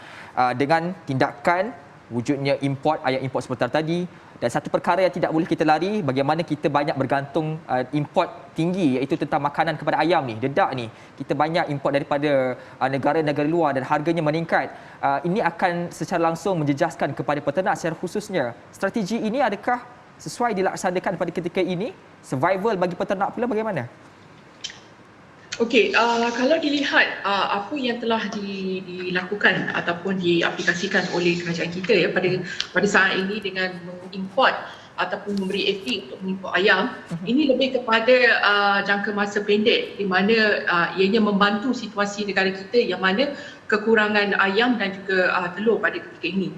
dengan tindakan wujudnya import ayam import sebentar tadi. Dan satu perkara yang tidak boleh kita lari, bagaimana kita banyak bergantung import tinggi, iaitu tentang makanan kepada ayam ni, dedak ni. Kita banyak import daripada negara-negara luar dan harganya meningkat. Ini akan secara langsung menjejaskan kepada peternak secara khususnya. Strategi ini adakah sesuai dilaksanakan pada ketika ini? Survival bagi peternak pula bagaimana? Okey, kalau dilihat apa yang telah dilakukan ataupun diaplikasikan oleh kerajaan kita pada saat ini dengan mengimport ataupun memberi FT untuk mengimport ayam, ini lebih kepada jangka masa pendek di mana ianya membantu situasi negara kita yang mana kekurangan ayam dan juga telur pada ketika ini.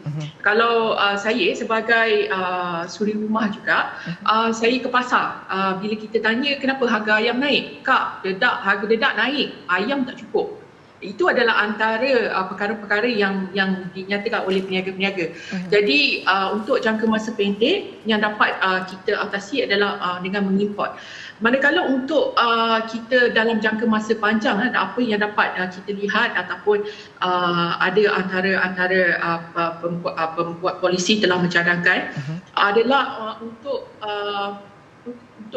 Kalau saya sebagai suri rumah juga, saya ke pasar. Bila kita tanya kenapa harga ayam naik? Kak, harga dedak naik, ayam tak cukup. Itu adalah antara perkara-perkara yang dinyatakan oleh peniaga-peniaga. Jadi untuk jangka masa pendek yang dapat kita atasi adalah dengan mengimport. Manakala untuk kita dalam jangka masa panjang, apa yang dapat kita lihat ataupun ada antara pembuat polisi telah mencadangkan adalah untuk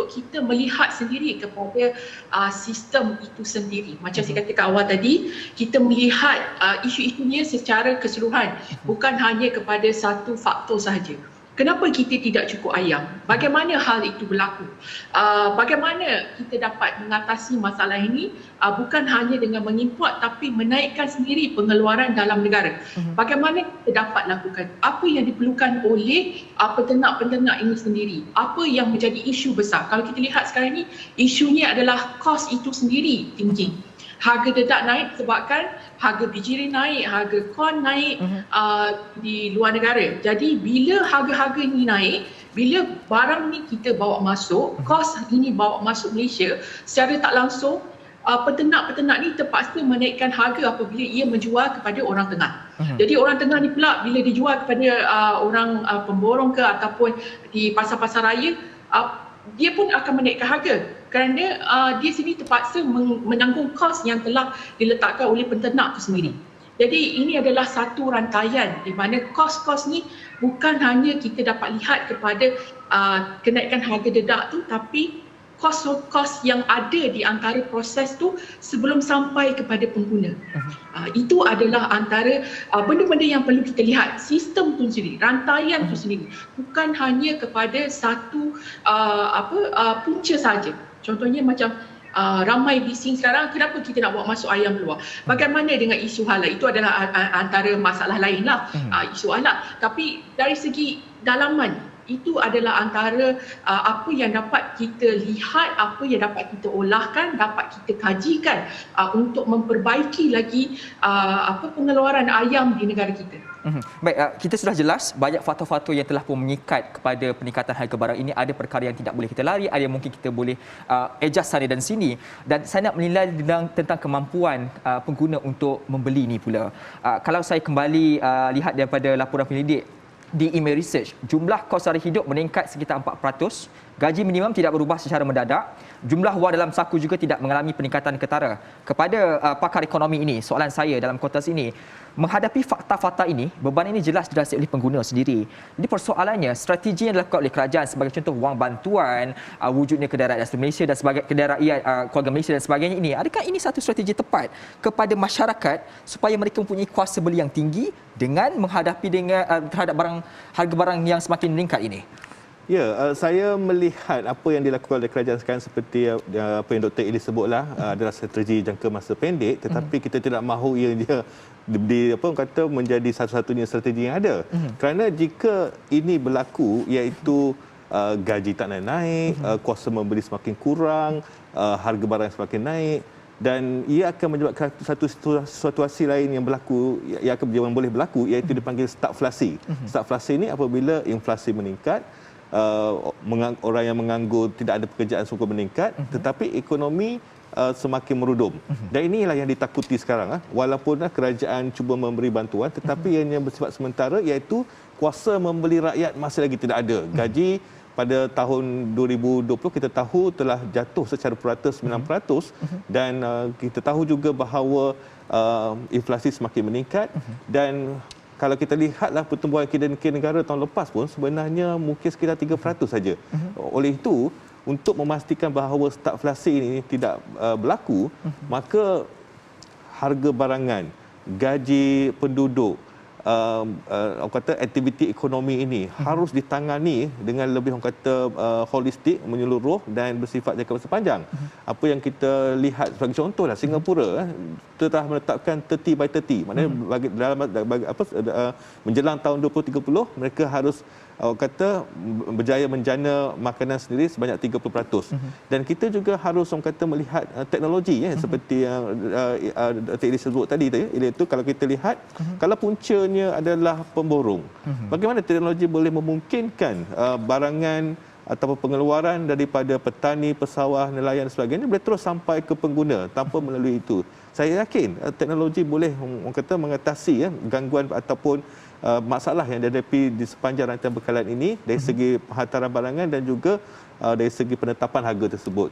kita melihat sendiri kepada sistem itu sendiri. Macam saya katakan awal tadi, kita melihat isu-isunya secara keseluruhan, bukan hanya kepada satu faktor sahaja. Kenapa kita tidak cukup ayam? Bagaimana hal itu berlaku? Bagaimana kita dapat mengatasi masalah ini bukan hanya dengan mengimport tapi menaikkan sendiri pengeluaran dalam negara. Bagaimana kita dapat lakukan? Apa yang diperlukan oleh peternak-peternak ini sendiri? Apa yang menjadi isu besar? Kalau kita lihat sekarang ini, isunya adalah kos itu sendiri tinggi. Harga dedak naik sebabkan harga bijirin naik, harga corn naik di luar negara. Jadi bila harga-harga ini naik, bila barang ni kita bawa masuk, kos ini bawa masuk Malaysia, secara tak langsung peternak-peternak ni terpaksa menaikkan harga apabila ia menjual kepada orang tengah. Jadi orang tengah ni pula bila dijual kepada orang pemborong ke ataupun di pasar-pasar raya, dia pun akan menaikkan harga kerana dia sendiri terpaksa menanggung kos yang telah diletakkan oleh peternak itu sendiri. Jadi ini adalah satu rantaian di mana kos-kos ni bukan hanya kita dapat lihat kepada kenaikan harga dedak tu, tapi kos-kos yang ada di antara proses tu sebelum sampai kepada pengguna. Itu adalah antara benda-benda yang perlu kita lihat. Sistem tu sendiri, rantaian tu sendiri, bukan hanya kepada satu punca saja. Contohnya macam ramai bising sekarang, kenapa kita nak bawa masuk ayam luar? Bagaimana dengan isu halal? Itu adalah antara masalah lain lah, isu halal. Tapi dari segi dalaman, itu adalah antara apa yang dapat kita lihat, apa yang dapat kita olahkan, dapat kita kajikan untuk memperbaiki lagi pengeluaran ayam di negara kita. Baik, kita sudah jelas banyak faktor-faktor yang telah pun mengikat kepada peningkatan harga barang ini. Ada perkara yang tidak boleh kita lari, ada yang mungkin kita boleh adjust sana dan sini. Dan saya nak menilai tentang kemampuan pengguna untuk membeli ni pula. Kalau saya kembali lihat daripada laporan penyelidik di Email Research, jumlah kos sara hidup meningkat sekitar 4%, gaji minimum tidak berubah secara mendadak, jumlah wang dalam saku juga tidak mengalami peningkatan ketara. Kepada pakar ekonomi ini, soalan saya dalam konteks ini, menghadapi fakta-fakta ini, beban ini jelas dirasa oleh pengguna sendiri. Jadi persoalannya, strategi yang dilakukan oleh kerajaan sebagai contoh wang bantuan, wujudnya kedai rakyat Malaysia dan sebagai kedai rakyat keluarga Malaysia dan sebagainya ini, adakah ini satu strategi tepat kepada masyarakat supaya mereka mempunyai kuasa beli yang tinggi dengan menghadapi terhadap harga barang yang semakin meningkat ini? Ya, saya melihat apa yang dilakukan oleh kerajaan sekarang seperti apa yang Dr. Eli sebutlah adalah strategi jangka masa pendek, tetapi kita tidak mahu ia kata menjadi satu-satunya strategi yang ada. Kerana jika ini berlaku, iaitu gaji tak naik, kuasa membeli semakin kurang, harga barang semakin naik, dan ia akan menyebabkan satu situasi lain yang berlaku, yang boleh berlaku, iaitu dipanggil stagflasi. Stagflasi ini apabila inflasi meningkat, orang yang menganggur, tidak ada pekerjaan semakin meningkat, tetapi ekonomi semakin merudum. Dan inilah yang ditakuti sekarang. Walaupun kerajaan cuba memberi bantuan, tetapi yang bersifat sementara, iaitu kuasa membeli rakyat masih lagi tidak ada. Gaji pada tahun 2020 kita tahu telah jatuh secara purata 9%, dan kita tahu juga bahawa inflasi semakin meningkat, dan kalau kita lihatlah pertumbuhan kinerja negara tahun lepas pun sebenarnya mungkin sekitar 3% saja. Oleh itu, untuk memastikan bahawa stagflasi ini tidak berlaku, maka harga barangan, gaji penduduk, orang kata aktiviti ekonomi ini harus ditangani dengan lebih orang kata holistik, menyeluruh dan bersifat jangka masa panjang. Apa yang kita lihat sebagai contohlah, Singapura telah menetapkan 30 by 30. Maknanya menjelang tahun 2030 mereka harus orang kata berjaya menjana makanan sendiri sebanyak 30%. Dan kita juga harus orang kata melihat teknologi seperti yang Datuk Ili sebut tadi tu, iaitu kalau kita lihat kalau puncanya adalah pemborong, bagaimana teknologi boleh memungkinkan barangan ataupun pengeluaran daripada petani, pesawah, nelayan dan sebagainya boleh terus sampai ke pengguna tanpa melalui itu. Saya yakin teknologi boleh orang kata mengatasi gangguan ataupun masalah yang dihadapi di sepanjang rantai bekalan ini dari segi penghantaran barangan dan juga dari segi penetapan harga tersebut.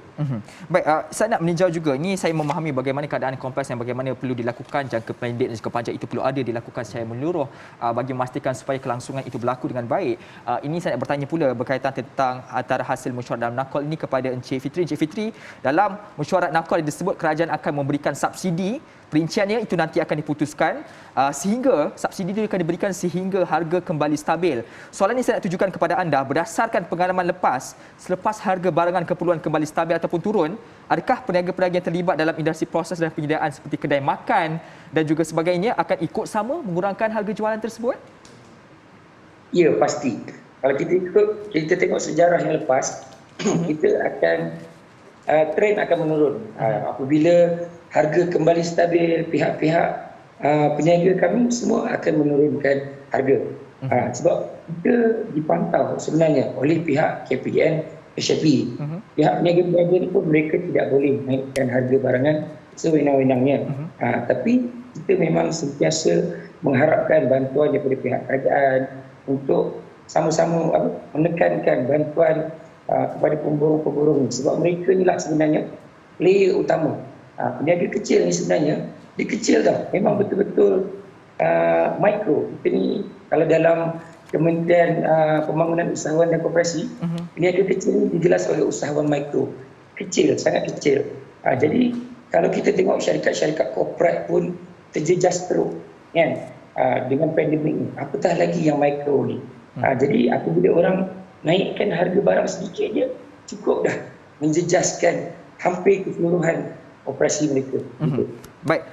Baik, saya nak meninjau juga. Ini saya memahami bagaimana keadaan kompleks yang bagaimana perlu dilakukan, jangka pendek dan jangka panjang itu perlu ada dilakukan secara menyeluruh bagi memastikan supaya kelangsungan itu berlaku dengan baik. Ini saya nak bertanya pula berkaitan tentang antara hasil mesyuarat dalam NACOL ini kepada Encik Fitri. Encik Fitri, dalam mesyuarat NACOL disebut kerajaan akan memberikan subsidi. Perinciannya itu nanti akan diputuskan sehingga subsidi itu akan diberikan sehingga harga kembali stabil. Soalan ini saya nak tujukan kepada anda, berdasarkan pengalaman lepas, selepas harga barangan keperluan kembali stabil ataupun turun, adakah peniaga-peniaga yang terlibat dalam industri proses dan penyediaan seperti kedai makan dan juga sebagainya akan ikut sama mengurangkan harga jualan tersebut? Ya, pasti. Kalau kita tengok sejarah yang lepas, kita akan trend akan menurun. Apabila harga kembali stabil, pihak-pihak peniaga kami semua akan menurunkan harga. Sebab kita dipantau sebenarnya oleh pihak KPN, SHP. Pihak peniaga-peniaga ni pun mereka tidak boleh naikkan harga barangan sewenang-wenangnya. Tapi kita memang sentiasa mengharapkan bantuan daripada pihak kerajaan untuk sama-sama menekankan bantuan kepada pemborong-pemborong, sebab mereka inilah sebenarnya player utama. Peniaga kecil ni sebenarnya dia kecil tau, memang betul-betul mikro. Kita ni kalau dalam Kementerian Pembangunan Usahawan dan Koperasi, peniaga kecil ni dijelas oleh usahawan mikro, kecil, sangat kecil. Jadi kalau kita tengok syarikat-syarikat korporat pun terjejas teruk kan, dengan pandemik ni, apatah lagi yang mikro ni. Jadi apabila orang naikkan harga barang sedikit je, cukup dah menjejaskan hampir keseluruhan operasi mereka. Baik,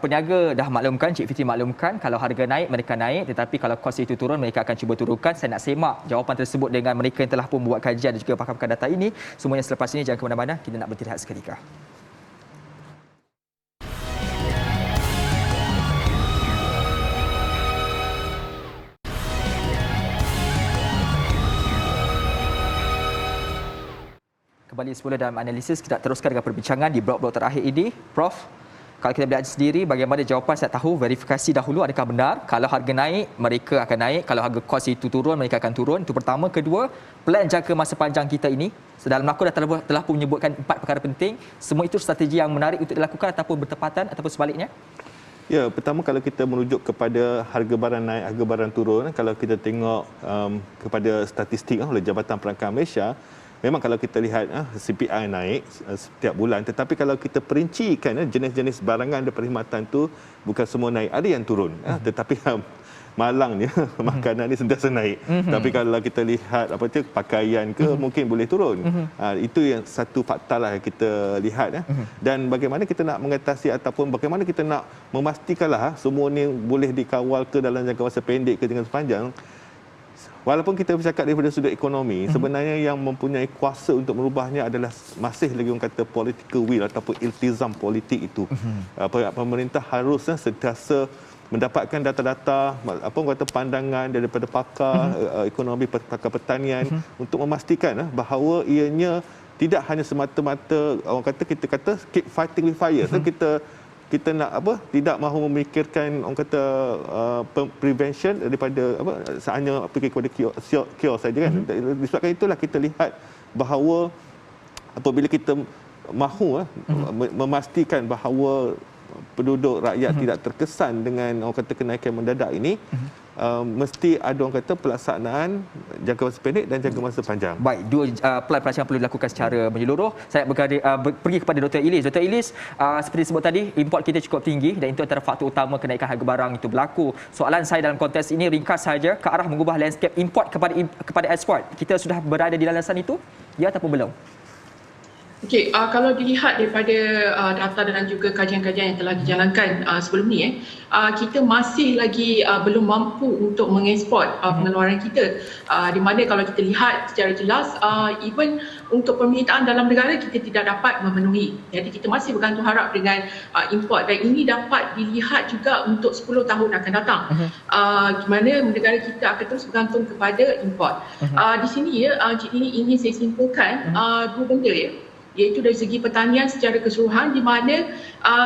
peniaga dah maklumkan, Cik Fitri maklumkan, kalau harga naik, mereka naik, tetapi kalau kos itu turun, mereka akan cuba turunkan. Saya nak semak jawapan tersebut dengan mereka yang telah pun membuat kajian dan juga pakar-pakar data ini. Semuanya selepas ini, jangan ke mana-mana, kita nak bertirahat seketika. Kembali semula dalam analisis, kita teruskan dengan perbincangan di blok-blok terakhir ini. Prof, kalau kita melihat sendiri, bagaimana jawapan saya tahu, verifikasi dahulu adakah benar. Kalau harga naik, mereka akan naik. Kalau harga kos itu turun, mereka akan turun. Itu pertama. Kedua, plan jangka masa panjang kita ini, dalam aku dah telah pun menyebutkan 4 perkara penting. Semua itu strategi yang menarik untuk dilakukan ataupun bertepatan ataupun sebaliknya? Ya, pertama kalau kita merujuk kepada harga barang naik, harga barang turun, kalau kita tengok kepada statistik oleh Jabatan Perangkat Malaysia, memang kalau kita lihat CPI naik setiap bulan, tetapi kalau kita perincikan jenis-jenis barangan dan perkhidmatan tu bukan semua naik, ada yang turun. Tetapi malangnya makanan ni sentiasa naik. Tapi kalau kita lihat pakaian ke mungkin boleh turun. Itu yang satu fakta lah yang kita lihat. Dan bagaimana kita nak mengatasi ataupun bagaimana kita nak memastikanlah semua ni boleh dikawal ke dalam jangka masa pendek ke jangka panjang. Walaupun kita bercakap daripada sudut ekonomi, sebenarnya yang mempunyai kuasa untuk merubahnya adalah masih lagi orang kata political will ataupun iltizam politik itu. Pemerintah harusnya sentiasa mendapatkan data-data, orang kata pandangan daripada pakar ekonomi, pakar pertanian untuk memastikan bahawa ianya tidak hanya semata-mata orang kata kita kata keep fighting with fire. So kita nak tidak mahu memikirkan orang kata prevention daripada hanya fikir kepada cure saja kan. Disebabkan itulah kita lihat bahawa apabila kita mahu memastikan bahawa penduduk rakyat tidak terkesan dengan orang kata kenaikan mendadak ini, mesti ada orang kata pelaksanaan jangka masa pendek dan jangka masa panjang. Baik, dua pelan-pelan perlu dilakukan secara menyeluruh. Saya pergi kepada Dr. Ilis. Dr. Ilis, seperti disebut tadi, import kita cukup tinggi dan itu antara faktor utama kenaikan harga barang itu berlaku. Soalan saya dalam konteks ini ringkas saja, ke arah mengubah landscape import kepada ekspor. Kita sudah berada di landasan itu? Ya ataupun belum? Okey, kalau dilihat daripada data dan juga kajian-kajian yang telah dijalankan sebelum ni, kita masih lagi belum mampu untuk mengeksport pengeluaran kita. Di mana kalau kita lihat secara jelas, even untuk permintaan dalam negara kita tidak dapat memenuhi. Jadi kita masih bergantung harap dengan import dan ini dapat dilihat juga untuk 10 tahun akan datang. Di mana negara kita akan terus bergantung kepada import. Di sini Cik Nini ingin saya simpulkan dua benda iaitu dari segi pertanian secara keseluruhan di mana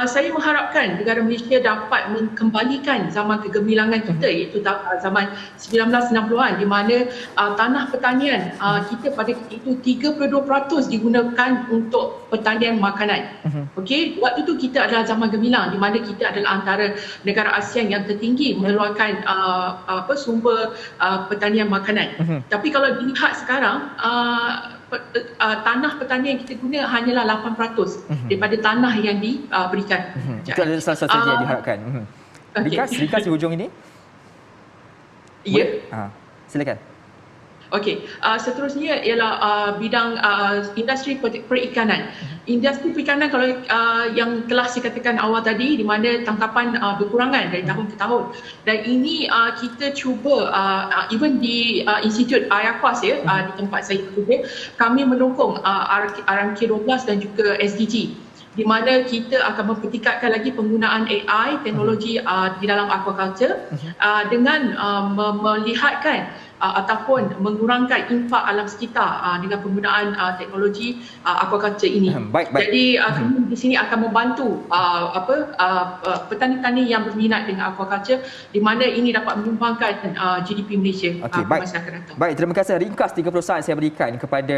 saya mengharapkan negara Malaysia dapat mengembalikan zaman kegemilangan kita iaitu zaman 1960-an di mana tanah pertanian kita pada itu 32% digunakan untuk pertanian makanan. Okey, waktu itu kita adalah zaman gemilang di mana kita adalah antara negara ASEAN yang tertinggi mengeluarkan sumber pertanian makanan. Tapi kalau dilihat sekarang tanah pertanian yang kita guna hanyalah 8% daripada tanah yang diberikan. Itu adalah salah satu yang diharapkan. Ringkas di hujung ini. Ya. Silakan. Okey, seterusnya ialah bidang industri perikanan. Industri perikanan kalau yang telah saya katakan awal tadi di mana tangkapan berkurangan dari tahun ke tahun dan ini kita cuba even di Institut IAQUAS di tempat saya bekerja kami menokong RMK12 dan juga SDG di mana kita akan mempertingkatkan lagi penggunaan AI teknologi di dalam aquaculture dengan melihatkan ataupun mengurangkan impak alam sekitar dengan penggunaan teknologi aquaculture ini. Baik. Jadi kami di sini akan membantu petani-petani yang berminat dengan aquaculture di mana ini dapat menyumbangkan GDP Malaysia masa akan datang. Baik, terima kasih. Ringkas 30 saat saya berikan kepada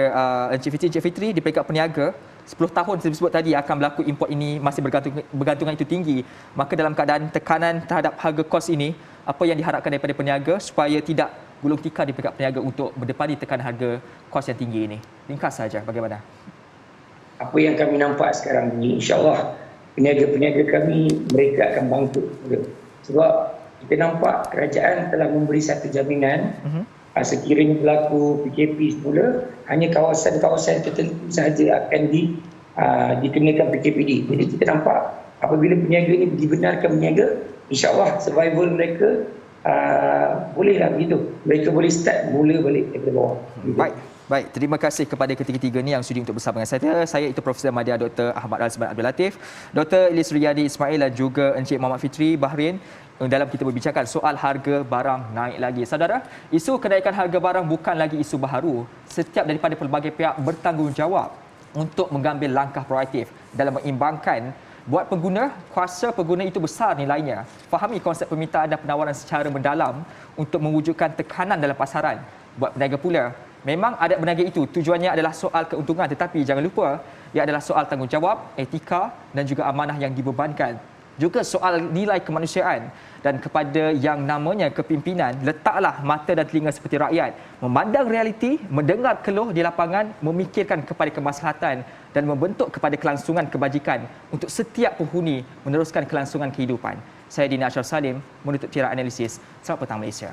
Encik Fitri di peringkat peniaga. 10 tahun saya sebut tadi akan berlaku import ini masih bergantungan itu tinggi. Maka dalam keadaan tekanan terhadap harga kos ini, apa yang diharapkan daripada peniaga supaya tidak gulung tikar di peringkat peniaga untuk berdepani tekanan harga kos yang tinggi ini? Ringkas saja, bagaimana? Apa yang kami nampak sekarang ini, insya-Allah peniaga-peniaga kami mereka akan bangkit. Sebab kita nampak kerajaan telah memberi satu jaminan sekiranya berlaku PKP semula, hanya kawasan-kawasan tertentu sahaja akan dikenakan PKPD. Jadi kita nampak apabila peniaga ini dibenarkan berniaga, insya-Allah survival mereka bolehlah begitu. Mereka boleh start mula balik daripada bawah. Baik, terima kasih kepada ketiga-tiga ni yang sudi untuk bersama dengan saya. Saya itu Profesor Madya Dr. Ahmad Razman Abdul Latif, Dr. Ilis Riyadi Ismail dan juga Encik Muhammad Fitri Bahrain dalam kita berbincangkan soal harga barang naik lagi. Saudara, isu kenaikan harga barang bukan lagi isu baharu. Setiap daripada pelbagai pihak bertanggungjawab untuk mengambil langkah proaktif dalam mengimbangkan buat pengguna, kuasa pengguna itu besar nilainya. Fahami konsep permintaan dan penawaran secara mendalam untuk mewujudkan tekanan dalam pasaran. Buat peniaga pula, memang adat berniaga itu tujuannya adalah soal keuntungan tetapi jangan lupa ia adalah soal tanggungjawab, etika dan juga amanah yang dibebankan. Juga soal nilai kemanusiaan dan kepada yang namanya kepimpinan, letaklah mata dan telinga seperti rakyat, memandang realiti, mendengar keluh di lapangan, memikirkan kepada kemaslahatan dan membentuk kepada kelangsungan kebajikan untuk setiap penghuni meneruskan kelangsungan kehidupan. Saya Dina Ashraf Salim menutup tirai analisis. Selamat petang Malaysia.